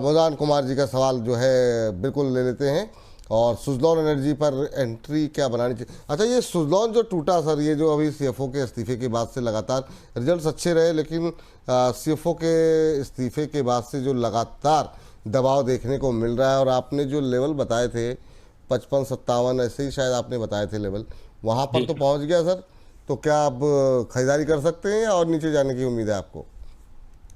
मुजान कुमार जी का सवाल जो है बिल्कुल ले लेते हैं। और सुजलॉन एनर्जी पर एंट्री क्या बनानी चाहिए? अच्छा, ये सुजलॉन जो टूटा सर, ये जो अभी सीएफओ के इस्तीफे के बाद से लगातार रिजल्ट्स अच्छे रहे, लेकिन सीएफओ के इस्तीफे के बाद से जो लगातार दबाव देखने को मिल रहा है। और आपने जो लेवल बताए थे 55-57, ऐसे ही शायद आपने बताए थे लेवल, वहाँ पर जी, तो पहुँच गया सर। तो क्या आप खरीदारी कर सकते हैं और नीचे जाने की उम्मीद है आपको?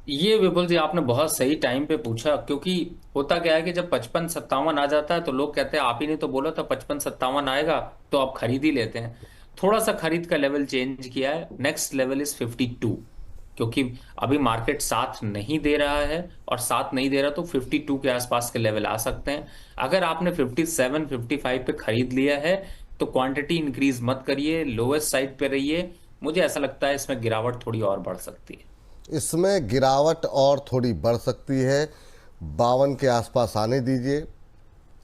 ये विपुल जी आपने बहुत सही टाइम पे पूछा, क्योंकि होता क्या है कि जब 55-57 आ जाता है तो लोग कहते हैं आप ही ने तो बोला था 55-57 आएगा, तो आप खरीद ही लेते हैं। थोड़ा सा खरीद का लेवल चेंज किया है। नेक्स्ट लेवल इज 52, क्योंकि अभी मार्केट साथ नहीं दे रहा है, और साथ नहीं दे रहा तो 52 के आसपास के लेवल आ सकते हैं। अगर आपने 57-55 पे खरीद लिया है तो क्वांटिटी इंक्रीज मत करिए, लोएस्ट साइड पे रहिए। मुझे ऐसा लगता है इसमें गिरावट थोड़ी और बढ़ सकती है। इसमें गिरावट और थोड़ी बढ़ सकती है। 52 के आसपास आने दीजिए।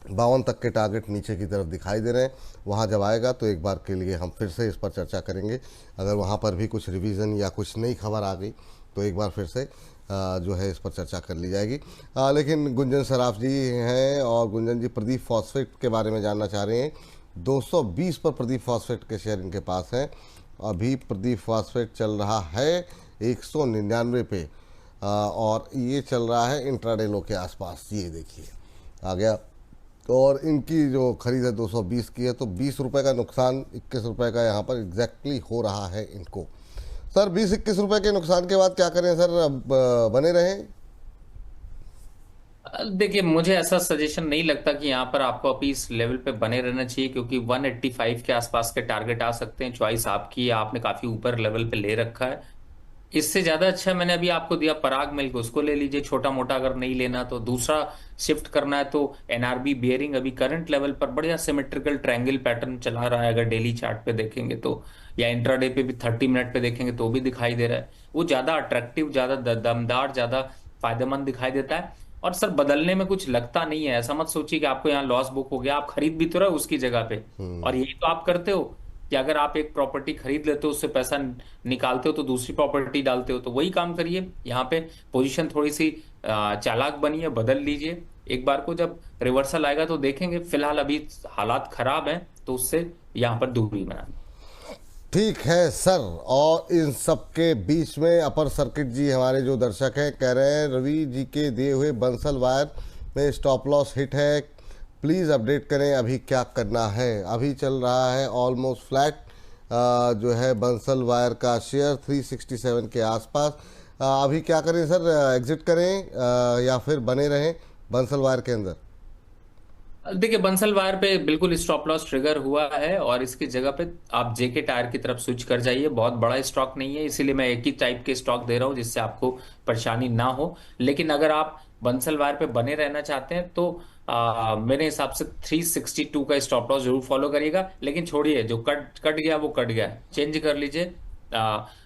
52 तक के टारगेट नीचे की तरफ दिखाई दे रहे हैं। वहाँ जब आएगा तो एक बार के लिए हम फिर से इस पर चर्चा करेंगे। अगर वहाँ पर भी कुछ रिवीजन या कुछ नई खबर आ गई तो एक बार फिर से जो है इस पर चर्चा कर ली जाएगी। लेकिन गुंजन सराफ जी हैं, और गुंजन जी प्रदीप फॉस्फेट के बारे में जानना चाह रहे हैं। 220 पर प्रदीप फॉस्फेट के शेयर इनके पास हैं। अभी प्रदीप फॉस्फेट चल रहा है 199 पे। और ये चल रहा है इंट्राडे लो के आसपास। ये देखिए आ गया। और इनकी जो खरीद है 220 की है, तो 20 रुपये का नुकसान 21 रुपये का यहाँ पर एग्जैक्टली हो रहा है इनको। सर 20-21 रुपये के नुकसान के बाद क्या करें सर? अब बने रहें? देखिए, मुझे ऐसा सजेशन नहीं लगता कि यहाँ पर आपको अभी इस लेवल पे बने रहना चाहिए, क्योंकि 185 के आसपास के टारगेट आ सकते हैं। चॉइस आपकी है, आपने काफी ऊपर लेवल पे ले रखा है। इससे ज्यादा अच्छा मैंने अभी आपको दिया पराग मिल्क, उसको ले लीजिए छोटा मोटा, अगर नहीं लेना तो। दूसरा शिफ्ट करना है तो एनआरबी बियरिंग अभी करंट लेवल पर बढ़िया सिमेट्रिकल ट्रायंगल पैटर्न चला रहा है, अगर डेली चार्ट पे देखेंगे तो, या इंट्राडे पे भी 30 मिनट पे देखेंगे तो भी दिखाई दे रहा है। वो ज्यादा अट्रैक्टिव, ज्यादा दमदार, ज्यादा फायदेमंद दिखाई देता है। और सर बदलने में कुछ लगता नहीं है, ऐसा मत सोचिए कि आपको यहाँ लॉस बुक हो गया, आप खरीद भी तो रहे हो उसकी जगह पे। और यही तो आप करते हो कि अगर आप एक प्रॉपर्टी खरीद लेते हो, उससे पैसा निकालते हो तो दूसरी प्रॉपर्टी डालते हो, तो वही काम करिए यहाँ पे। पोजीशन थोड़ी सी चालाक बनिए, बदल लीजिए। एक बार को जब रिवर्सल आएगा तो देखेंगे, फिलहाल अभी हालात खराब हैं तो उससे यहाँ पर दूरी बनानी। ठीक है सर। और इन सब के बीच में अपर सर्किट जी, हमारे जो दर्शक हैं, कह रहे हैं रवि जी के दिए हुए बंसल वायर में स्टॉप लॉस हिट है, प्लीज़ अपडेट करें अभी क्या करना है। अभी चल रहा है ऑलमोस्ट फ्लैट जो है बंसल वायर का शेयर 367 के आसपास। अभी क्या करें सर, एग्जिट करें या फिर बने रहें बंसल वायर के अंदर? देखिए बंसल वायर पे बिल्कुल स्टॉप लॉस ट्रिगर हुआ है, और इसकी जगह पे आप जेके टायर की तरफ स्विच कर जाइए। बहुत बड़ा स्टॉक नहीं है, इसीलिए मैं एक ही टाइप के स्टॉक दे रहा हूँ जिससे आपको परेशानी ना हो। लेकिन अगर आप बंसल वायर पे बने रहना चाहते हैं तो मेरे हिसाब से 362 का स्टॉप लॉस जरूर फॉलो करिएगा। लेकिन छोड़िए, जो कट कट गया वो कट गया, चेंज कर लीजिए।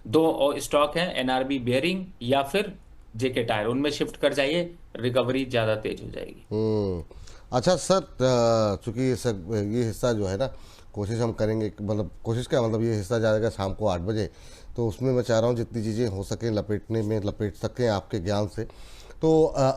दो स्टॉक हैं, एनआरबी बेयरिंग या फिर जेके टायर, उनमें शिफ्ट कर जाइए, रिकवरी ज्यादा तेज हो जाएगी। अच्छा सर, चूंकि ये हिस्सा जो है ना, कोशिश हम करेंगे, मतलब कोशिश क्या, मतलब ये हिस्सा जाएगा शाम को 8 बजे, तो उसमें मैं चाह रहा हूँ जितनी चीज़ें हो सकें लपेटने में लपेट सकें आपके ज्ञान से। तो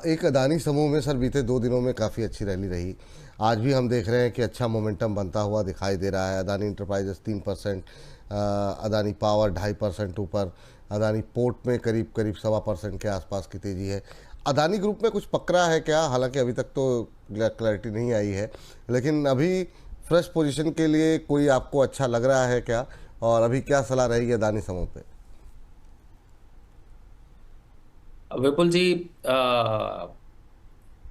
एक अदानी समूह में सर बीते 2 दिनों में काफ़ी अच्छी रैली रही। आज भी हम देख रहे हैं कि अच्छा मोमेंटम बनता हुआ दिखाई दे रहा है। अदानी इंटरप्राइजेस 3%, अदानी पावर 2.5% ऊपर, अदानी पोर्ट में करीब करीब 1.25% के आसपास की तेज़ी है। अदानी ग्रुप में कुछ पकड़ा है क्या? हालांकि अभी तक तो क्लैरिटी नहीं आई है, लेकिन अभी फ्रेश पोजीशन के लिए कोई आपको अच्छा लग रहा है क्या? और अभी क्या सलाह रहेगी अदानी समूह पे? विपुल जी,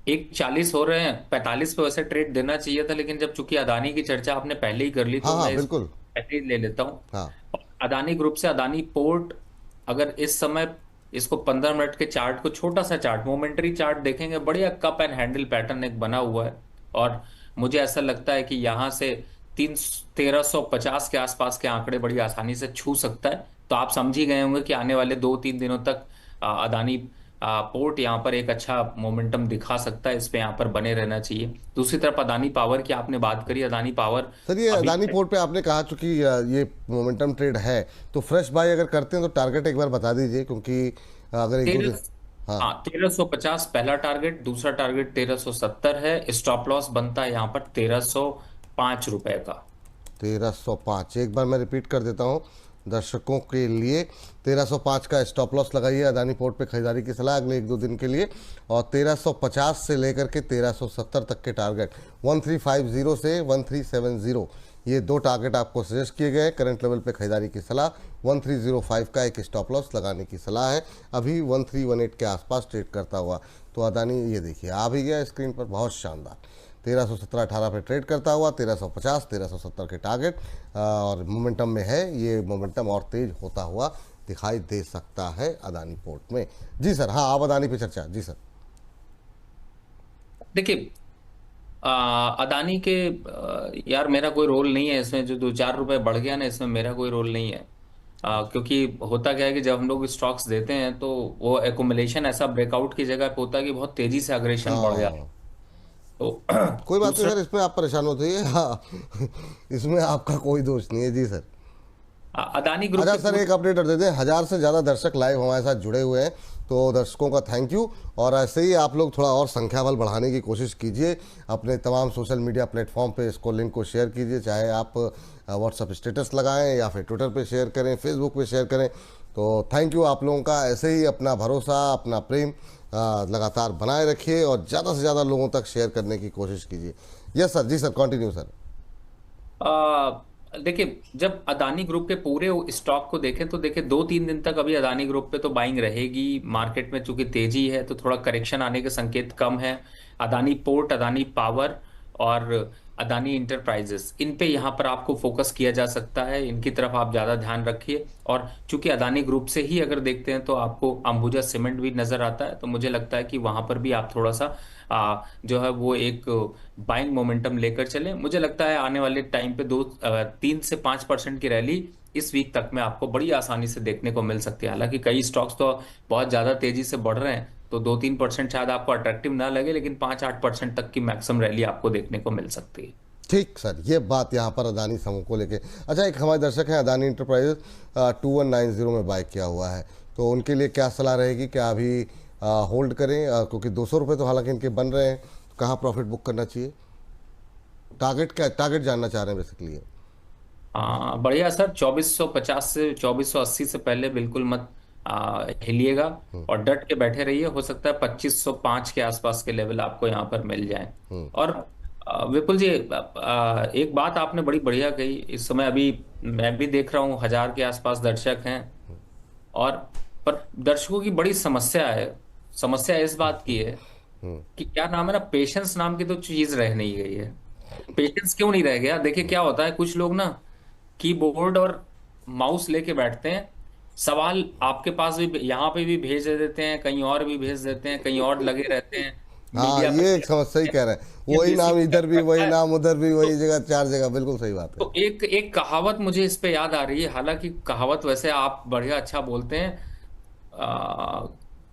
1.40 हो रहे हैं, 45 पे वैसे ट्रेड देना चाहिए था, लेकिन जब चूंकि अदानी की चर्चा आपने पहले ही कर ली हाँ तो हाँ मैं इसको बिल्कुल। पहले ही ले लेता हूँ। हाँ। अदानी ग्रुप से अदानी पोर्ट, अगर इस समय इसको 15 मिनट के चार्ट को, छोटा सा चार्ट, मोमेंटरी चार्ट देखेंगे, बढ़िया कप एंड हैंडल पैटर्न एक बना हुआ है। और मुझे ऐसा लगता है कि यहाँ से 1350 के आसपास के आंकड़े बड़ी आसानी से छू सकता है। तो आप समझ ही गए होंगे कि आने वाले 2-3 दिनों तक अदानी पोर्ट यहाँ पर एक अच्छा मोमेंटम दिखा सकता है, इस पे यहाँ पर बने रहना चाहिए। दूसरी तरफ अदानी पावर की आपने बात करी, अदानी पावर सर ये अभी अदानी पोर्ट पे आपने कहा, चूंकि ये मोमेंटम ट्रेड है, तो फ्रेश बाय अगर करते हैं तो टारगेट एक बार बता दीजिए, क्योंकि अगर एक दो दिन। 13, हाँ। हाँ 1350 पहला टारगेट, दूसरा टारगेट 1370 है, स्टॉप लॉस बनता है यहाँ पर 1305 रुपए का। 1305, एक बार मैं रिपीट कर देता हूँ दर्शकों के लिए। 1305 का स्टॉप लॉस लगाइए अदानी पोर्ट पे खरीदारी की सलाह अगले 1-2 दिन के लिए। और 1350 से लेकर के 1370 तक के टारगेट, 1350 से 1370, ये 2 टारगेट आपको सजेस्ट किए गए। करंट लेवल पे खरीदारी की सलाह, 1305 का एक स्टॉप लॉस लगाने की सलाह है। अभी 1318 के आसपास ट्रेड करता हुआ तो अदानी, ये देखिए आ भी गया स्क्रीन पर, बहुत शानदार 1317-18 पे ट्रेड करता हुआ, 1350 1370 के टारगेट और मोमेंटम में है। ये मोमेंटम और तेज होता हुआ दिखाई दे सकता है अदानी पोर्ट में। जी सर, हाँ आप अदानी पे चर्चा। जी सर। देखिए अदानी के यार मेरा कोई रोल नहीं है इसमें, जो 2-4 रुपए बढ़ गया ना, इसमें मेरा कोई रोल नहीं है। क्योंकि होता क्या है कि जब हम लोग स्टॉक्स देते हैं तो वो एकुमुलेशन ऐसा ब्रेकआउट की जगह पे होता है कि बहुत तेजी से अग्रेशन बढ़ गया हाँ तो कोई बात नहीं दूसरा सर, इसमें आप परेशान होते हैं। हाँ इसमें आपका कोई दोष नहीं है। जी सर। अदानी ग्रुप अच्छा के सर, एक अपडेट कर देते हैं, 1000 से ज़्यादा दर्शक लाइव हमारे साथ जुड़े हुए हैं, तो दर्शकों का थैंक यू। और ऐसे ही आप लोग थोड़ा और संख्या बल बढ़ाने की कोशिश कीजिए, अपने तमाम सोशल मीडिया प्लेटफॉर्म पे इसको लिंक को शेयर कीजिए, चाहे आप व्हाट्सअप स्टेटस लगाएं या फिर ट्विटर पे शेयर करें, फेसबुक पे शेयर करें। तो थैंक यू आप लोगों का। ऐसे ही अपना भरोसा, अपना प्रेम लगातार बनाए रखिए और ज़्यादा से ज़्यादा लोगों तक शेयर करने की कोशिश कीजिए। Yes sir. जी सर, कंटिन्यू सर। देखिए जब अदानी ग्रुप के पूरे स्टॉक को देखें तो देखिए 2-3 दिन तक अभी अदानी ग्रुप पे तो बाइंग रहेगी। मार्केट में चूंकि तेजी है तो थोड़ा करेक्शन आने के संकेत कम है। अदानी पोर्ट, अदानी पावर और अदानी इंटरप्राइजेस, इन पे यहाँ पर आपको फोकस किया जा सकता है, इनकी तरफ आप ज्यादा ध्यान रखिए। और चूंकि अदानी ग्रुप से ही अगर देखते हैं तो आपको अंबुजा सीमेंट भी नजर आता है, तो मुझे लगता है कि वहां पर भी आप थोड़ा सा जो है वो एक बाइंग मोमेंटम लेकर चलें। मुझे लगता है आने वाले टाइम पे 3 से 5% की रैली इस वीक तक में आपको बड़ी आसानी से देखने को मिल सकती है। हालांकि कई स्टॉक्स तो बहुत ज्यादा तेजी से बढ़ रहे हैं, तो 2-3% शायद आपको अट्रैक्टिव ना लगे, लेकिन 5-8% तक की मैक्सिमम रैली आपको देखने को मिल सकती है। ठीक सर, ये बात यहाँ पर अदानी समूह को लेके। अच्छा, एक हमारे दर्शक हैं अदानी इंटरप्राइजेस 2190 में बाय किया हुआ है, तो उनके लिए क्या सलाह रहेगी? क्या अभी होल्ड करें? क्योंकि 200 रुपये तो हालांकि इनके बन रहे हैं, कहाँ प्रॉफिट बुक करना चाहिए? टारगेट क्या, टारगेट जानना चाह रहे हैं बेसिकली। बढ़िया सर, 2450 से 2480 से पहले बिल्कुल मत हिलिएगा, और डट के बैठे रहिए। हो सकता है 2505 के आसपास के लेवल आपको यहाँ पर मिल जाए। और विपुल जी, एक बात आपने बड़ी बढ़िया कही। इस समय अभी मैं भी देख रहा हूँ 1000 के आसपास दर्शक हैं, और पर दर्शकों की बड़ी समस्या है। समस्या इस बात की है कि क्या नाम है ना, पेशेंस नाम की तो चीज रह नहीं गई है। पेशेंस क्यों नहीं रह गया? देखिए क्या होता है, कुछ लोग ना कीबोर्ड और माउस लेके बैठते हैं, सवाल आपके पास भी यहाँ पे भी भेज देते हैं, कहीं और भी भेज देते हैं, कहीं और लगे रहते हैं, हाँ, मीडिया ये एक समस्या ही कह रहे हैं, ये वही देसी नाम इधर भी, वही है। नाम उधर भी, वही जगह, 4 जगह। बिल्कुल सही बात है। तो एक एक कहावत मुझे इस पे याद आ रही है, हालांकि कहावत वैसे आप बढ़िया अच्छा बोलते हैं। आ,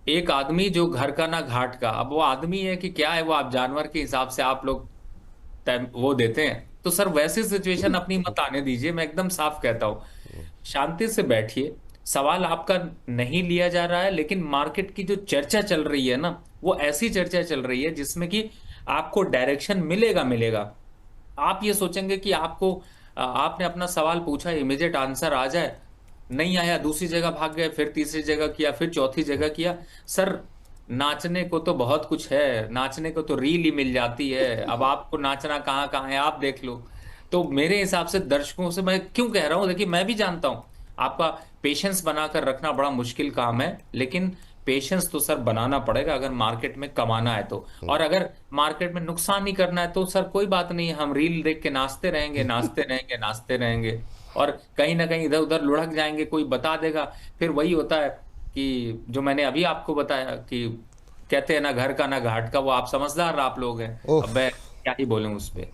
एक आदमी जो घर का ना घाट का। अब वो आदमी है कि क्या है, वो आप जानवर के हिसाब से आप लोग वो देते हैं। तो सर वैसी सिचुएशन अपनी मत आने दीजिए, मैं एकदम साफ कहता हूँ। शांति से बैठिए, सवाल आपका नहीं लिया जा रहा है, लेकिन मार्केट की जो चर्चा चल रही है ना, वो ऐसी चर्चा चल रही है जिसमें कि आपको डायरेक्शन मिलेगा मिलेगा। आप ये सोचेंगे कि आपको आपने अपना सवाल पूछा, इमीडिएट आंसर आ जाए, नहीं आया, दूसरी जगह भाग गए, फिर तीसरी जगह किया, फिर चौथी जगह किया। सर नाचने को तो बहुत कुछ है, नाचने को तो रील ही मिल जाती है। अब आपको नाचना कहाँ कहाँ है आप देख लो। तो मेरे हिसाब से दर्शकों से मैं क्यों कह रहा हूं, देखिए मैं भी जानता हूं आपका पेशेंस बनाकर रखना बड़ा मुश्किल काम है, लेकिन पेशेंस तो सर बनाना पड़ेगा अगर मार्केट में कमाना है तो। और अगर मार्केट में नुकसान नहीं करना है तो सर कोई बात नहीं, हम रील देख के नाचते रहेंगे, नाचते रहेंगे, नाचते रहेंगे, और कहीं ना कहीं इधर उधर लुढ़क जाएंगे, कोई बता देगा। फिर वही होता है कि जो मैंने अभी आपको बताया कि कहते हैं ना घर का ना घाट का, वो आप समझदार आप लोग हैं। अब ओह, मैं क्या ही बोलूं उस पे।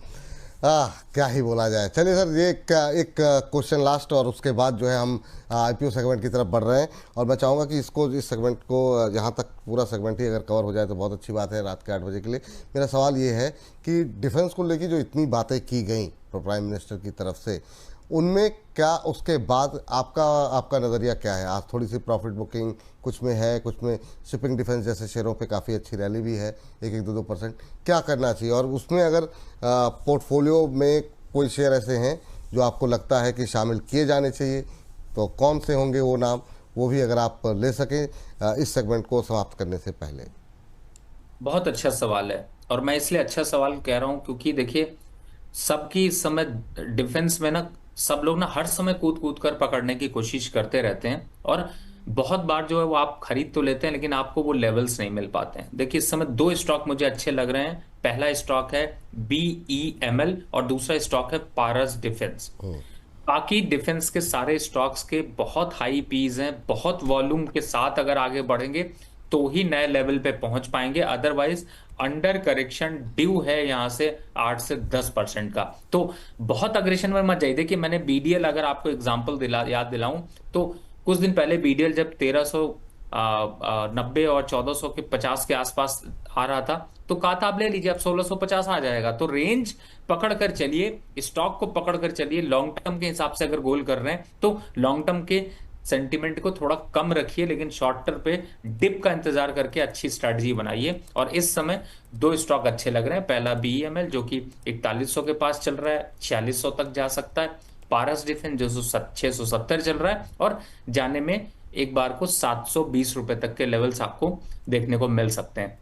क्या ही बोला जाए। चलिए सर, ये एक क्वेश्चन लास्ट, और उसके बाद जो है हम आईपीओ सेगमेंट की तरफ बढ़ रहे हैं। और मैं चाहूँगा कि इस सेगमेंट को यहाँ तक पूरा सेगमेंट ही अगर कवर हो जाए तो बहुत अच्छी बात है रात के 8 बजे के लिए। मेरा सवाल ये है कि डिफेंस को लेकर जो इतनी बातें की गई प्राइम मिनिस्टर की तरफ से, उनमें क्या उसके बाद आपका नज़रिया क्या है? आज थोड़ी सी प्रॉफिट बुकिंग कुछ में है, कुछ में शिपिंग डिफेंस जैसे शेयरों पे काफ़ी अच्छी रैली भी है, 1-2%। क्या करना चाहिए? और उसमें अगर पोर्टफोलियो में कोई शेयर ऐसे हैं जो आपको लगता है कि शामिल किए जाने चाहिए, तो कौन से होंगे वो नाम, वो भी अगर आप ले सकें इस सेगमेंट को समाप्त करने से पहले। बहुत अच्छा सवाल है, और मैं इसलिए अच्छा सवाल कह रहा हूं क्योंकि देखिए सबकी इस समय डिफेंस में ना, सब लोग ना हर समय कूद कूद कर पकड़ने की कोशिश करते रहते हैं, और बहुत बार जो है वो आप खरीद तो लेते हैं लेकिन आपको वो लेवल्स नहीं मिल पाते हैं। देखिए इस समय 2 स्टॉक मुझे अच्छे लग रहे हैं। पहला स्टॉक है BEML और दूसरा स्टॉक है पारस डिफेंस। बाकी डिफेंस के सारे स्टॉक्स के बहुत हाई पीज हैं, बहुत वॉल्यूम के साथ अगर आगे बढ़ेंगे तो ही नए लेवल पे पहुंच पाएंगे, अदरवाइज अंडर करेक्शन ड्यू है यहाँ से 8 से 10% का। तो बहुत अग्रेशन में मत जाइए। देखिए मैंने BDL, अगर आपको एग्जांपल याद दिलाऊं तो कुछ दिन पहले BDL जब 1390 और 1450 के आसपास आ रहा था तो कहा था आप ले लीजिए, अब 1650 आ जाएगा। तो रेंज पकड़ कर चलिए, स्टॉक को पकड़ कर चलिए। लॉन्ग टर्म के हिसाब से अगर गोल कर रहे हैं तो लॉन्ग टर्म के सेंटिमेंट को थोड़ा कम रखिए, लेकिन शॉर्ट टर्म पे डिप का इंतजार करके अच्छी स्ट्रेटजी बनाइए। और इस समय 2 स्टॉक अच्छे लग रहे हैं। पहला BEML जो कि 4100 के पास चल रहा है, 4600 तक जा सकता है। पारस डिफेंस जो 670 चल रहा है, और जाने में एक बार को 720 रुपए तक के लेवल्स आपको देखने को मिल सकते हैं।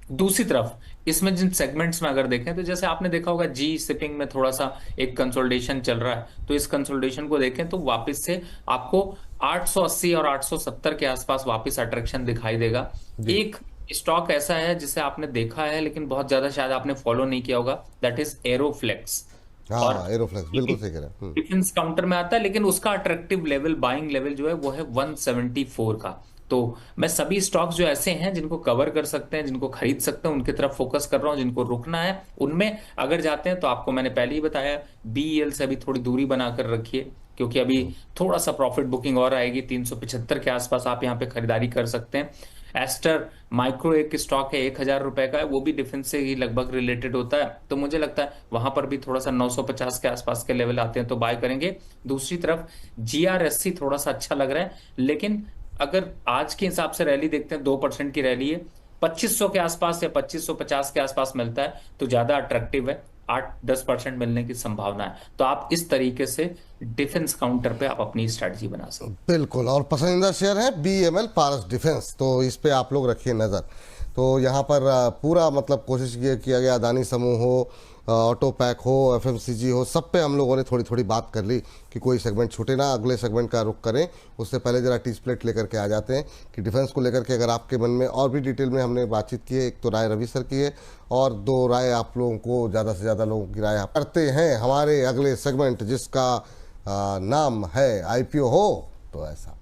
दूसरी तरफ इसमें जिन सेगमेंट्स में अगर देखें तो जैसे आपने देखा होगा जी शिपिंग में थोड़ा सा एक कंसोलिडेशन चल रहा है, तो इस कंसोलिडेशन को देखें तो वापस से आपको 880 और 870 के आसपास वापस अट्रैक्शन दिखाई देगा। एक स्टॉक ऐसा है जिसे आपने देखा है लेकिन बहुत ज्यादा शायद आपने फॉलो नहीं किया होगा, दैट इज एरोफ्लेक्स। और हाँ, एरोफ्लेक्स बिल्कुल सही कह रहे हैं। डिफेंस काउंटर में आता है, लेकिन उसका अट्रैक्टिव लेवल, बाइंग लेवल जो है वो है 174 का। तो मैं सभी स्टॉक्स जो ऐसे हैं जिनको कवर कर सकते हैं, जिनको खरीद सकते हैं, उनकी तरफ फोकस कर रहा हूँ। जिनको रुकना है उनमें अगर जाते हैं तो आपको मैंने पहले ही बताया, बीईएल से अभी थोड़ी दूरी बनाकर रखिए, क्योंकि अभी थोड़ा सा प्रॉफिट बुकिंग और आएगी। 375 के आसपास आप यहाँ पे खरीदारी कर सकते हैं। एस्टर माइक्रो एक स्टॉक है, 1,000 रुपए का है, वो भी डिफेंस से ही लगभग रिलेटेड होता है, तो मुझे लगता है वहां पर भी थोड़ा सा 950 के आसपास के लेवल आते हैं तो बाय करेंगे। दूसरी तरफ जीआरएससी थोड़ा सा अच्छा लग रहा है, लेकिन अगर आज के हिसाब से रैली देखते हैं, 2% की रैली है, 2500 के आसपास या 2550 के आसपास मिलता है तो ज्यादा अट्रैक्टिव है। 8-10% मिलने की संभावना है, तो आप इस तरीके से डिफेंस काउंटर पे आप अपनी स्ट्रेटजी बना सकते हैं। बिल्कुल। और पसंदीदा शेयर है बीएमएल पारस डिफेंस, तो इस पे आप लोग रखिए नज़र। तो यहाँ पर पूरा मतलब कोशिश ये किया गया, अदानी समूह हो, ऑटो पैक हो, एफएमसीजी हो, सब पे हम लोगों ने थोड़ी थोड़ी बात कर ली कि कोई सेगमेंट छूटे ना। अगले सेगमेंट का रुख करें उससे पहले ज़रा टी स्प्लिट लेकर के आ जाते हैं कि डिफेंस को लेकर के अगर आपके मन में और भी डिटेल में हमने बातचीत की है। एक तो राय रवि सर की है और दो राय आप लोगों को, ज़्यादा से ज़्यादा लोगों की राय करते हैं हमारे अगले सेगमेंट जिसका नाम है आईपीओ हो तो ऐसा।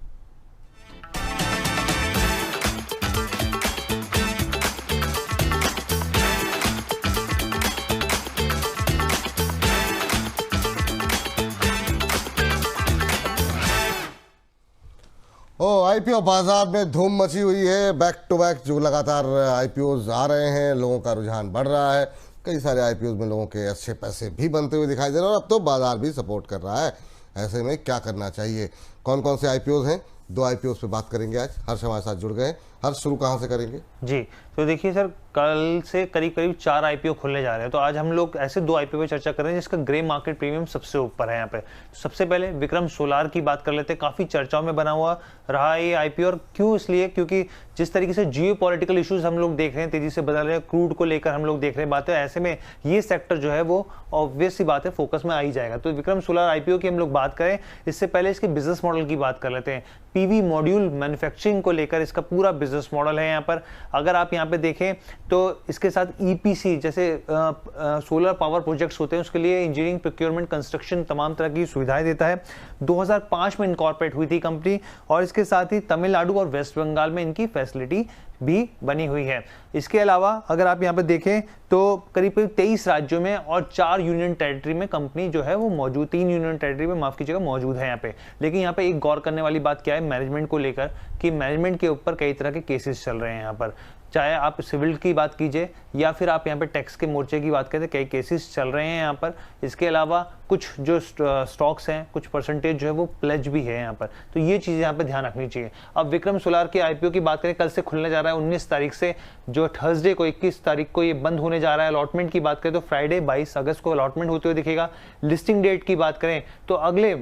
आईपीओ बाजार में धूम मची हुई है, बैक टू बैक जो लगातार आईपीओज आ रहे हैं, लोगों का रुझान बढ़ रहा है। कई सारे आईपीओज में लोगों के अच्छे पैसे भी बनते हुए दिखाई दे रहे हैं और अब तो बाजार भी सपोर्ट कर रहा है। ऐसे में क्या करना चाहिए, कौन कौन से आईपीओज हैं, दो आईपीओज पे बात करेंगे आज। हर्ष हमारे साथ जुड़ गए। हर्ष, शुरू कहाँ से करेंगे? जी, तो देखिए सर, कल से करीब करीब 4 आईपीओ खुलने जा रहे हैं, तो आज हम लोग ऐसे 2 आईपीओ पे चर्चा कर रहे हैं जिसका ग्रे मार्केट प्रीमियम सबसे ऊपर है यहाँ पे। तो सबसे पहले विक्रम सोलार की बात कर लेते हैं। काफी चर्चाओं में बना हुआ रहा है ये आईपीओ, और क्यों? इसलिए क्योंकि जिस तरीके से जियो पॉलिटिकल इशूज हम लोग देख रहे हैं, तेजी से बदल रहे हैं, क्रूड को लेकर हम लोग देख रहे हैं बातें, ऐसे में ये सेक्टर जो है वो ऑब्वियस सी बात है फोकस में आ ही जाएगा। तो विक्रम सोलार आईपीओ की हम लोग बात करें, इससे पहले इसके बिजनेस मॉडल की बात कर लेते हैं। पीवी मॉड्यूल मैन्युफैक्चरिंग को लेकर इसका पूरा बिजनेस मॉडल है यहाँ पर। अगर आप यहाँ पे देखें तो इसके साथ ईपीसी जैसे सोलर पावर प्रोजेक्ट्स होते हैं, उसके लिए इंजीनियरिंग, प्रोक्योरमेंट, कंस्ट्रक्शन, तमाम तरह की सुविधाएं देता है। 2005 में इनकॉर्पोरेट हुई थी कंपनी, और इसके साथ ही तमिलनाडु और वेस्ट बंगाल में इनकी फैसिलिटी भी बनी हुई है। इसके अलावा अगर आप यहाँ पे देखें तो करीब करीब 23 राज्यों में और 4 यूनियन टेरिटरी में कंपनी जो है वो मौजूद, 3 यूनियन टेरिटरी में माफ कीजिएगा मौजूद है यहाँ पे। लेकिन यहाँ पे एक गौर करने वाली बात क्या है मैनेजमेंट को लेकर, कि मैनेजमेंट के ऊपर कई तरह के केसेस चल रहे हैं यहाँ पर, चाहे आप सिविल की बात कीजिए या फिर आप यहाँ पे टैक्स के मोर्चे की बात करें, कई केसेस चल रहे हैं यहाँ पर। इसके अलावा कुछ जो स्टॉक्स हैं, कुछ परसेंटेज जो है वो प्लेज भी है यहाँ पर, तो ये चीज़ यहाँ पे ध्यान रखनी चाहिए। अब विक्रम सोलार के आईपीओ की बात करें, कल से खुलने जा रहा है 19 तारीख से, जो थर्सडे को 21 तारीख को ये बंद होने जा रहा है। अलॉटमेंट की बात करें तो फ्राइडे 22 अगस्त को अलॉटमेंट होते हुए दिखेगा। लिस्टिंग डेट की बात करें तो अगले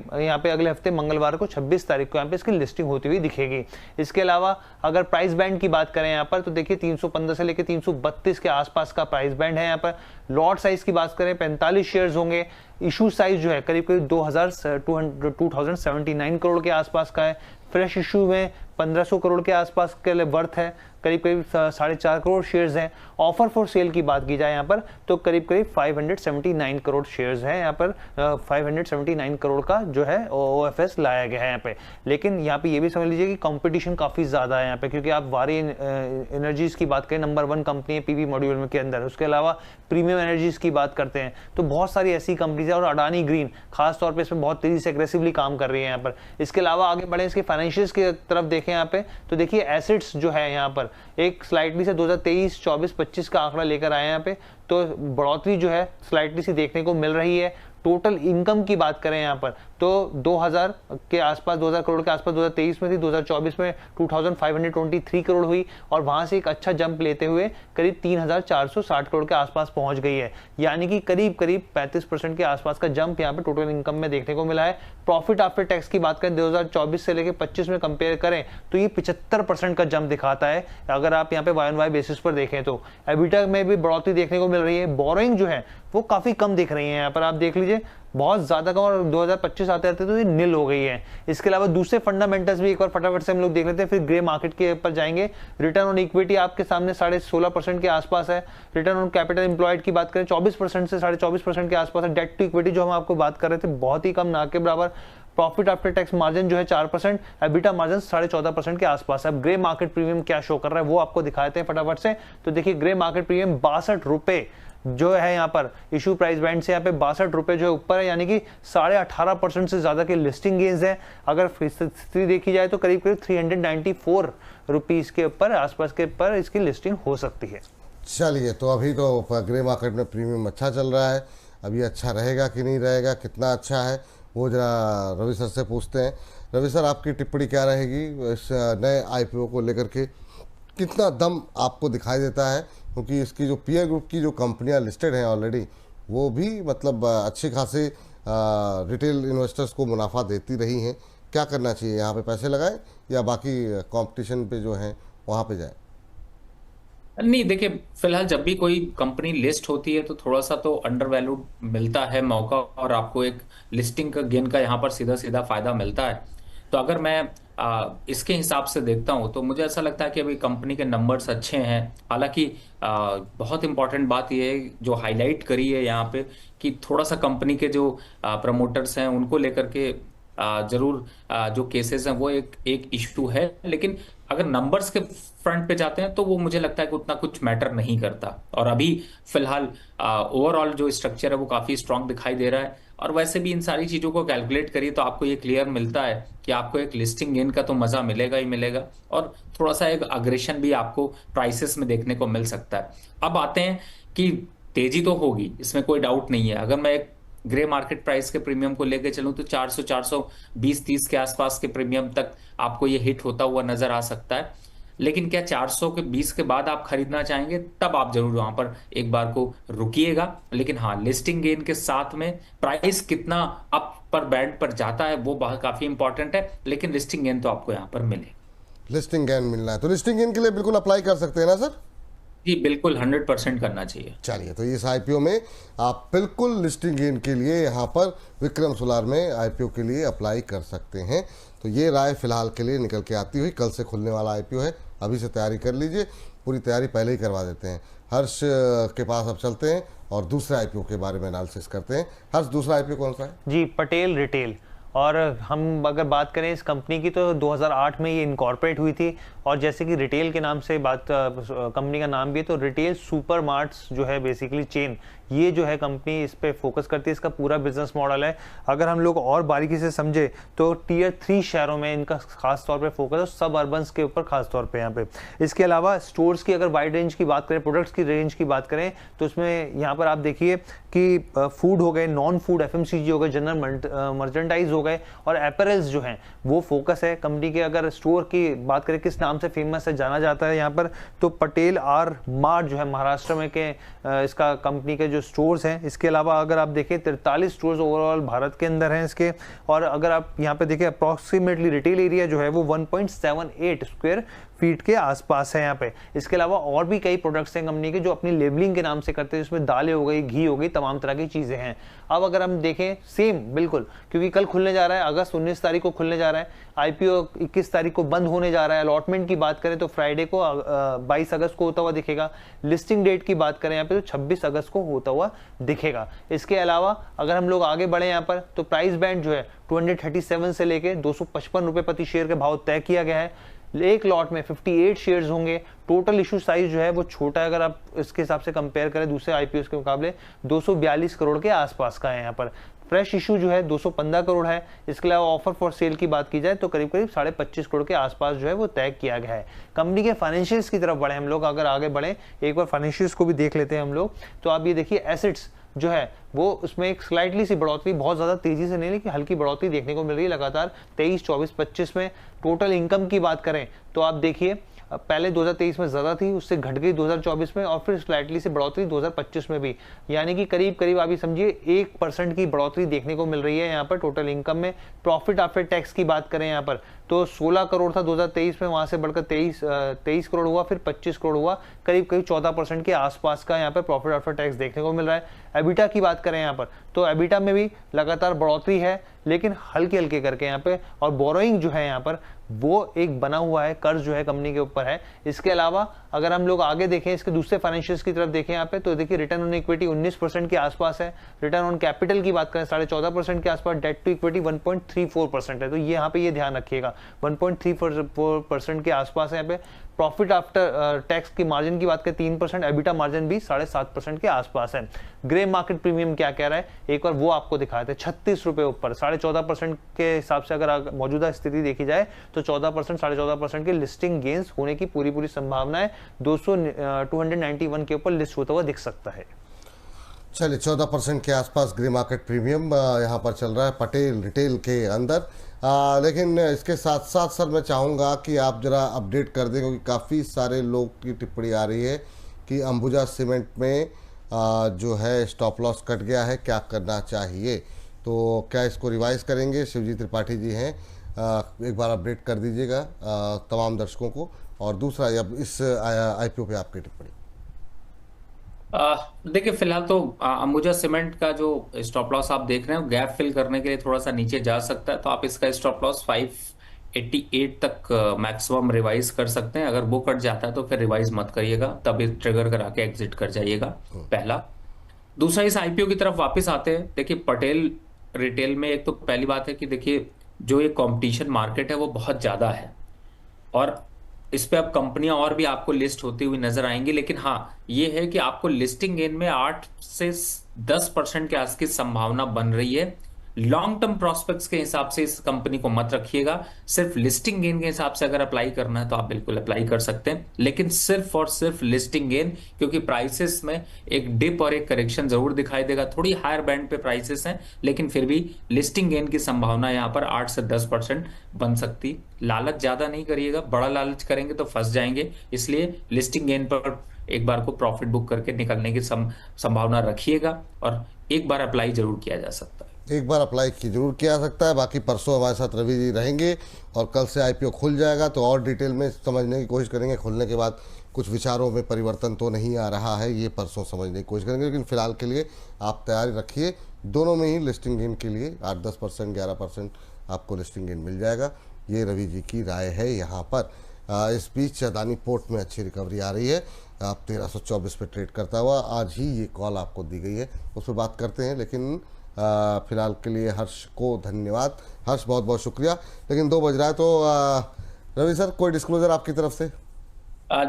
हफ्ते मंगलवार को 26 तारीख को यहाँ पे इसकी लिस्टिंग होती हुई दिखेगी। इसके अलावा अगर प्राइस बैंड की बात करें यहाँ पर तो देखिए 315 से लेकर 332 के आसपास का प्राइस बैंड है यहाँ पर। लॉट साइज की बात करें 45 शेयर्स होंगे। इशू साइज जो है करीब करीब 2079 करोड़ के आसपास का है। फ्रेश इशू में 1500 करोड़ के आसपास के लिए वर्थ है, करीब करीब 4.5 करोड़ शेयर्स हैं। ऑफर फॉर सेल की बात की जाए यहाँ पर तो करीब करीब 579 करोड़ शेयर्स हैं यहाँ पर। 579 करोड़ का जो है ओएफएस लाया गया है यहाँ पे। लेकिन यहाँ पे ये भी समझ लीजिए कि कंपटीशन काफ़ी ज़्यादा है यहाँ पे, क्योंकि आप वारी एनर्जीज की बात करें, नंबर 1 कंपनी है पीवी मॉड्यूल के अंदर। उसके अलावा प्रीमियम एनर्जीज की बात करते हैं तो बहुत सारी ऐसी कंपनीज है, और अडानी ग्रीन खास तौर पे इसमें बहुत तेजी से एग्रेसिवली काम कर रही है यहाँ पर। इसके अलावा आगे बढ़े इसके फाइनेंशियल्स की तरफ देखें यहाँ पे तो देखिए एसेट्स जो है यहाँ पर एक स्लाइडली से 2023, 24, 25 का आंकड़ा लेकर आए यहाँ पे, तो बढ़ोतरी जो है स्लाइडली सी देखने को मिल रही है। टोटल इनकम की बात करें यहाँ पर तो 2000 के आसपास, 2000 करोड़ के आसपास 2023 में थी, 2024 में 2523 करोड़ हुई, और वहां से एक अच्छा जंप लेते हुए करीब 3460 करोड़ के आसपास पहुंच गई है। यानी कि करीब करीब 35% के आसपास का जंप यहाँ पे टोटल इनकम में देखने को मिला है। प्रॉफिट आफ्टर टैक्स की बात करें 2024 से लेकर 25 में कंपेयर करें तो ये 75% का जंप दिखाता है अगर आप यहाँ पे YoY बेसिस पर देखें तो। एबिटा में भी बढ़ोतरी देखने को मिल रही है। बोरोइंग जो है वो काफी कम दिख रही है यहाँ पर। आप देख लीजिए लीजिए बहुत ज्यादा कम, और 2025 आते आते तो ये नील हो गई है। इसके अलावा दूसरे फंडामेंटल्स भी एक बार फटाफट से हम लोग देख लेते हैं, फिर ग्रे मार्केट के ऊपर जाएंगे। रिटर्न ऑन इक्विटी आपके सामने 16.5% के आसपास है। रिटर्न ऑन कैपिटल एम्प्लॉयड की बात करें 24% से 24.5% के आसपास है। डेट टू इक्विटी जो हम आपको बात कर रहे थे बहुत ही कम, ना के बराबर। प्रॉफिट आफ्टर टैक्स मार्जिन जो है 4%, एबिटा मार्जिन 14.5% के आसपास है। अब ग्रे मार्केट प्रीमियम क्या शो कर रहा है वो आपको दिखाते हैं फटाफट से। तो देखिए ग्रे मार्केट प्रीमियम 62 रुपए जो है यहाँ पर इशू प्राइस बैंड से यहाँ पे 62 रुपए जो है ऊपर है, यानी कि 18.5% से ज्यादा के लिस्टिंग गेन्स है। अगर स्थिति देखी जाए तो करीब करीब 394 रुपीज के ऊपर आसपास के ऊपर इसकी लिस्टिंग हो सकती है। चलिए, तो अभी तो ग्रे मार्केट में प्रीमियम अच्छा चल रहा है, अभी अच्छा रहेगा कि नहीं रहेगा, कितना अच्छा है वो जरा रवि सर से पूछते हैं। रवि सर, आपकी टिप्पणी क्या रहेगी इस नए आईपीओ को लेकर के? कितना दम आपको दिखाई देता है, क्योंकि इसकी जो पीयर ग्रुप की जो कंपनियां लिस्टेड हैं ऑलरेडी, वो भी मतलब अच्छी खासी रिटेल इन्वेस्टर्स को मुनाफा देती रही हैं। क्या करना चाहिए, यहाँ पे पैसे लगाएं या बाकी कंपटीशन पे जो है वहाँ पे जाएं? नहीं, देखिए फिलहाल जब भी कोई कंपनी लिस्ट होती है तो थोड़ा सा तो अंडर वैल्यूड मिलता है मौका, और आपको एक लिस्टिंग का गेन का यहाँ पर सीधा सीधा फायदा मिलता है। तो अगर मैं इसके हिसाब से देखता हूँ तो मुझे ऐसा लगता है कि अभी कंपनी के नंबर्स अच्छे हैं। हालांकि बहुत इंपॉर्टेंट बात यह है जो हाईलाइट करी है यहाँ पे कि थोड़ा सा कंपनी के जो प्रमोटर्स हैं उनको लेकर के जरूर जो केसेस हैं वो एक इशू है। लेकिन अगर नंबर्स के फ्रंट पे जाते हैं तो वो मुझे लगता है कि उतना कुछ मैटर नहीं करता। और अभी फिलहाल ओवरऑल जो स्ट्रक्चर है वो काफी स्ट्रांग दिखाई दे रहा है। और वैसे भी इन सारी चीजों को कैलकुलेट करिए तो आपको ये क्लियर मिलता है कि आपको एक लिस्टिंग गेन का तो मजा मिलेगा ही मिलेगा, और थोड़ा सा एक अग्रेशन भी आपको प्राइसेस में देखने को मिल सकता है। अब आते हैं कि तेजी तो होगी, इसमें कोई डाउट नहीं है। अगर मैं एक ग्रे मार्केट प्राइस के प्रीमियम को लेकर चलूं तो 420-420-30 के आसपास के प्रीमियम तक आपको ये हिट होता हुआ नजर आ सकता है। लेकिन क्या 420 के बाद आप खरीदना चाहेंगे? तब आप जरूर वहां पर एक बार को रुकिएगा। लेकिन हाँ, लिस्टिंग गेन के साथ में प्राइस कितना अप पर बैंड पर जाता है वो बहुत काफी इंपॉर्टेंट है। लेकिन लिस्टिंग गेन तो आपको यहाँ पर मिले, लिस्टिंग गेन मिलना है तो लिस्टिंग गेन के लिए बिल्कुल अप्लाई कर सकते हैं ना सर? जी बिल्कुल, 100% करना चाहिए। चलिए, तो इस आईपीओ में आप बिल्कुल लिस्टिंग गेन के लिए यहाँ पर विक्रम सोलार में आईपीओ के लिए अप्लाई कर सकते हैं। तो ये राय फिलहाल के लिए निकल के आती हुई। कल से खुलने वाला आईपीओ है, अभी से तैयारी कर लीजिए, पूरी तैयारी पहले ही करवा देते हैं। हर्ष के पास अब चलते हैं और दूसरे आईपीओ के बारे में एनालिसिस करते हैं। हर्ष, दूसरा आईपीओ कौन सा है? जी, पटेल रिटेल। और हम अगर बात करें इस कंपनी की तो 2008 में ये इनकॉर्पोरेट हुई थी, और जैसे कि रिटेल के नाम से बात कंपनी का नाम भी है, तो रिटेल सुपर मार्ट्स जो है बेसिकली चेन, ये जो है कंपनी इस पे फोकस करती है। इसका पूरा बिजनेस मॉडल है। अगर हम लोग और बारीकी से समझे तो टियर 3 शहरों में इनका खास तौर पे फोकस है, सब अर्बन्स के ऊपर खास तौर पे यहाँ पे। इसके अलावा स्टोर्स की अगर वाइड रेंज की बात करें, प्रोडक्ट्स की रेंज की बात करें, तो उसमें यहाँ पर आप देखिए कि फूड हो गए, नॉन फूड एफएमसीजी हो गए, जनरल मर्चेंडाइज हो गए, और एपरल्स जो हैं वो फोकस है कंपनी के। अगर स्टोर की बात करें किस नाम से फेमस है, जाना जाता है यहाँ पर, तो पटेल आर मार्ट जो है महाराष्ट्र में के इसका कंपनी के जो स्टोर्स हैं। इसके अलावा अगर आप देखें 43 स्टोर्स ओवरऑल भारत के अंदर हैं इसके। और अगर आप यहाँ पे देखें अप्रॉक्सीमेटली रिटेल एरिया जो है वो 1.78 स्क्वायर फीट के आसपास है यहाँ पे। इसके अलावा और भी कई प्रोडक्ट्स हैं कंपनी के जो अपनी लेबलिंग के नाम से करते हैं, जिसमें दालें हो गई, घी हो गई, तमाम तरह की चीजें हैं। अब अगर हम देखें सेम बिल्कुल, क्योंकि कल खुलने जा रहा है, अगस्त 19 तारीख को खुलने जा रहा है, आईपीओ 21 तारीख को बंद होने जा रहा है। अलॉटमेंट की बात करें तो फ्राइडे को 22 अगस्त को होता हुआ दिखेगा। लिस्टिंग डेट की बात करें यहाँ पे तो 26 अगस्त को होता हुआ दिखेगा। इसके अलावा अगर हम लोग आगे बढ़े यहाँ पर तो प्राइस बैंड जो है 237 से लेके 255 रुपए प्रति शेयर के भाव तय किया गया है। एक लॉट में 58 शेयर्स होंगे। टोटल इशू साइज जो है वो छोटा है, अगर आप इसके हिसाब से कंपेयर करें दूसरे आईपीओ के मुकाबले 242 करोड़ के आसपास का है यहाँ पर। फ्रेश इशू जो है 215 करोड़ है। इसके अलावा ऑफर फॉर सेल की बात की जाए तो करीब करीब 25.5 करोड़ के आसपास जो है वो तय किया गया है। कंपनी के फाइनेंशियल्स की तरफ बढ़े हम लोग, अगर आगे बढ़े एक बार फाइनेंशियल्स को भी देख लेते हैं हम लोग, तो आप ये देखिए एसेट्स जो है वो उसमें एक स्लाइटली सी बढ़ोतरी, बहुत ज्यादा तेजी से नहीं लेकिन हल्की बढ़ोतरी देखने को मिल रही है लगातार 23, 24, 25 में। टोटल इनकम की बात करें तो आप देखिए पहले 2023 में ज्यादा थी, उससे घट गई 2024 में, और फिर स्लाइटली से बढ़ोतरी 2025 में भी, यानी कि करीब करीब आप ये समझिए 1% की बढ़ोतरी देखने को मिल रही है यहाँ पर टोटल इनकम में। प्रॉफिट आफ्टर टैक्स की बात करें यहाँ पर तो 16 करोड़ था 2023 में, वहां से बढ़कर 23 करोड़ हुआ, फिर 25 करोड़ हुआ, करीब करीब 14% के आसपास का यहाँ पर प्रॉफिट आफ्टर टैक्स देखने को मिल रहा है। एबिटा की बात करें यहाँ पर तो एबिटा में भी लगातार बढ़ोतरी है, लेकिन हल्के हल्के करके यहाँ पे, और बोरोइंग जो है यहाँ पर वो एक बना हुआ है, कर्ज जो है कंपनी के ऊपर है। इसके अलावा अगर हम लोग आगे देखें, इसके दूसरे फाइनेंशियल्स की तरफ देखें यहाँ पे, तो देखिए रिटर्न ऑन इक्विटी 19% के आसपास है, रिटर्न ऑन कैपिटल की बात करें 14.5% के आसपास, डेट टू इक्विटी 1.34% है। तो ये यहाँ पे ये ध्यान रखिएगा 1.34% के आसपास है यहाँ पे। प्रॉफिट आफ्टर टैक्स की मार्जिन की बात करें 3%, एबिटा मार्जिन भी 7.5% के आसपास है। ग्रे मार्केट प्रीमियम क्या कह रहा है, एक बार वो आपको दिखाए थे 36 रुपए ऊपर, 14.5% के हिसाब से अगर मौजूदा स्थिति देखी जाए तो 14%, 14.5% के लिस्टिंग गेंस होने की पूरी संभावना है। 291 के ऊपर लिस्ट होता हुआ दिख सकता है। चलिए 14% के आसपास ग्रे मार्केट प्रीमियम यहाँ पर चल रहा है पटेल रिटेल के अंदर। लेकिन इसके साथ साथ सर मैं चाहूँगा कि आप ज़रा अपडेट कर दें, क्योंकि काफ़ी सारे लोग की टिप्पणी आ रही है कि अंबुजा सीमेंट में जो है स्टॉप लॉस कट गया है, क्या करना चाहिए। तो क्या इसको रिवाइज करेंगे? शिवजी त्रिपाठी जी हैं, एक बार अपडेट कर दीजिएगा तमाम दर्शकों को। और दूसरा, अब इस IPO पे आपकी टिप्पणी। देखिए फिलहाल तो अंबुजा सीमेंट का जो स्टॉप लॉस आप देख रहे हैं गैप फिल करने के लिए थोड़ा सा नीचे जा सकता है, तो आप इसका स्टॉप लॉस 588 तक मैक्सिमम रिवाइज कर सकते हैं। अगर वो कट जाता है तो फिर रिवाइज मत करिएगा, तभी ट्रिगर करा के एग्जिट कर जाइएगा, पहला। दूसरा, इस IPO की तरफ वापस आते हैं। देखिए पटेल रिटेल में एक तो पहली बात है कि देखिए जो ये कंपटीशन मार्केट है वो बहुत ज्यादा है, और इस पे अब कंपनियां और भी आपको लिस्ट होती हुई नजर आएंगी। लेकिन हाँ, ये है कि आपको लिस्टिंग गेन में 8 से 10% के आस की संभावना बन रही है। लॉन्ग टर्म प्रोस्पेक्ट्स के हिसाब से इस कंपनी को मत रखिएगा। सिर्फ लिस्टिंग गेन के हिसाब से अगर अप्लाई करना है तो आप बिल्कुल अप्लाई कर सकते हैं, लेकिन सिर्फ और सिर्फ लिस्टिंग गेन, क्योंकि प्राइसेस में एक डिप और एक करेक्शन जरूर दिखाई देगा। थोड़ी हायर बैंड पे प्राइसेस हैं, लेकिन फिर भी लिस्टिंग गेन की संभावना यहाँ पर 8 से 10% बन सकती। लालच ज्यादा नहीं करिएगा, बड़ा लालच करेंगे तो फंस जाएंगे, इसलिए लिस्टिंग गेन पर एक बार को प्रॉफिट बुक करके निकलने की संभावना रखिएगा, और एक बार अप्लाई जरूर किया जा सकता है। एक बार अप्लाई की जरूर किया जा सकता है। बाकी परसों हमारे साथ रवि जी रहेंगे और कल से IPO खुल जाएगा, तो और डिटेल में समझने की कोशिश करेंगे। खुलने के बाद कुछ विचारों में परिवर्तन तो नहीं आ रहा है, ये परसों समझने की कोशिश करेंगे। लेकिन फिलहाल के लिए आप तैयारी रखिए, दोनों में ही लिस्टिंग गेन के लिए 8-10%, 11% आपको लिस्टिंग गेन मिल जाएगा। ये रवि जी की राय है यहाँ पर। इस बीच अदानी पोर्ट में अच्छी रिकवरी आ रही है, आप 1324 पे ट्रेड करता हुआ। आज ही ये कॉल आपको दी गई है, उस पर बात करते हैं। लेकिन फिलहाल के लिए हर्ष को धन्यवाद। हर्ष बहुत बहुत शुक्रिया। लेकिन 2 बज रहा है, तो रवि सर कोई डिस्क्लोजर आपकी तरफ से?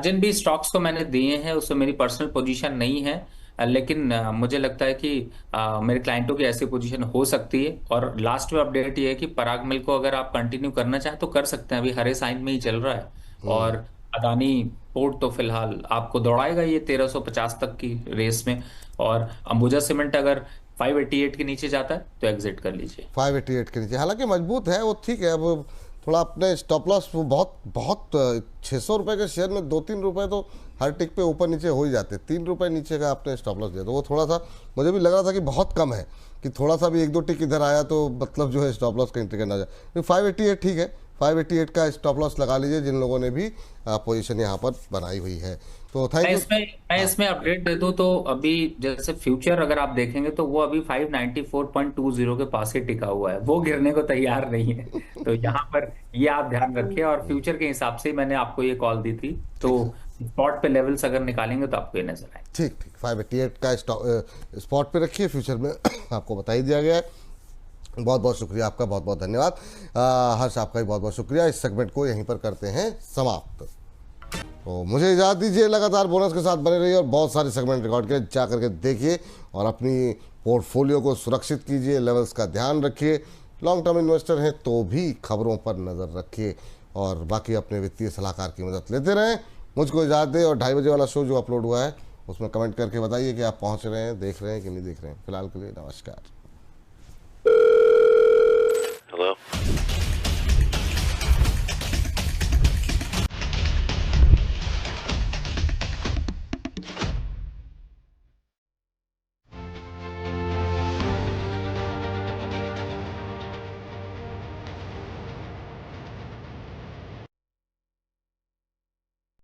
जिन भी स्टॉक्स को मैंने दिए हैं उसमें मेरी पर्सनल पोजीशन नहीं है, लेकिन मुझे लगता है कि मेरे क्लाइंटों की ऐसी पोजीशन हो सकती है। और लास्ट में अपडेट ये है कि पराग मिल को अगर आप कंटिन्यू करना चाहें तो कर सकते हैं, अभी हरे साइन में ही चल रहा है। और अदानी पोर्ट तो फिलहाल आपको दौड़ाएगा ये 1350 तक की रेस में, और अंबुजा सीमेंट अगर 588 के नीचे जाता है तो एग्जिट कर लीजिए। 588 के नीचे हालांकि मजबूत है वो, ठीक है। अब थोड़ा अपने स्टॉप लॉस बहुत 600 रुपये के शेयर में 2-3 रुपये तो हर टिक पे ऊपर नीचे हो ही जाते। 3 रुपये नीचे का आपने स्टॉप लॉस दिया, तो वो थोड़ा सा मुझे भी लग रहा था कि बहुत कम है, कि थोड़ा सा भी 1-2 टिक इधर आया तो मतलब जो है स्टॉप लॉस कहीं ट्रिगर ना जाए। 588 ठीक है, 588 का स्टॉप लॉस लगा लीजिए जिन लोगों ने भी पोजीशन यहाँ पर बनाई हुई है। तो थैंक यू। मैं इसमें अपडेट दे दूं तो अभी जैसे फ्यूचर अगर आप देखेंगे तो वो अभी 594.20 के पास ही टिका हुआ है, वो गिरने को तैयार नहीं है। तो यहाँ पर ये आप ध्यान रखिए, और फ्यूचर के हिसाब से मैंने आपको ये कॉल दी थी, तो स्पॉट पे लेवल्स अगर निकालेंगे तो आपको ये नजर आए। ठीक 588 का स्पॉट पे रखिए, फ्यूचर में आपको बता ही दिया गया है। बहुत बहुत शुक्रिया आपका, बहुत बहुत धन्यवाद। हर्ष आपका भी बहुत बहुत शुक्रिया। इस सेगमेंट को यहीं पर करते हैं समाप्त। तो मुझे इजाज़त दीजिए, लगातार बोनस के साथ बने रहिए और बहुत सारे सेगमेंट रिकॉर्ड के जा करके देखिए और अपनी पोर्टफोलियो को सुरक्षित कीजिए, लेवल्स का ध्यान रखिए। लॉन्ग टर्म इन्वेस्टर हैं तो भी खबरों पर नज़र रखिए, और बाकी अपने वित्तीय सलाहकार की मदद लेते रहें। मुझको इजाज़त दें, और 2:30 बजे वाला शो जो अपलोड हुआ है उसमें कमेंट करके बताइए कि आप पहुँच रहे हैं, देख रहे हैं कि नहीं देख रहे हैं। फिलहाल के लिए नमस्कार।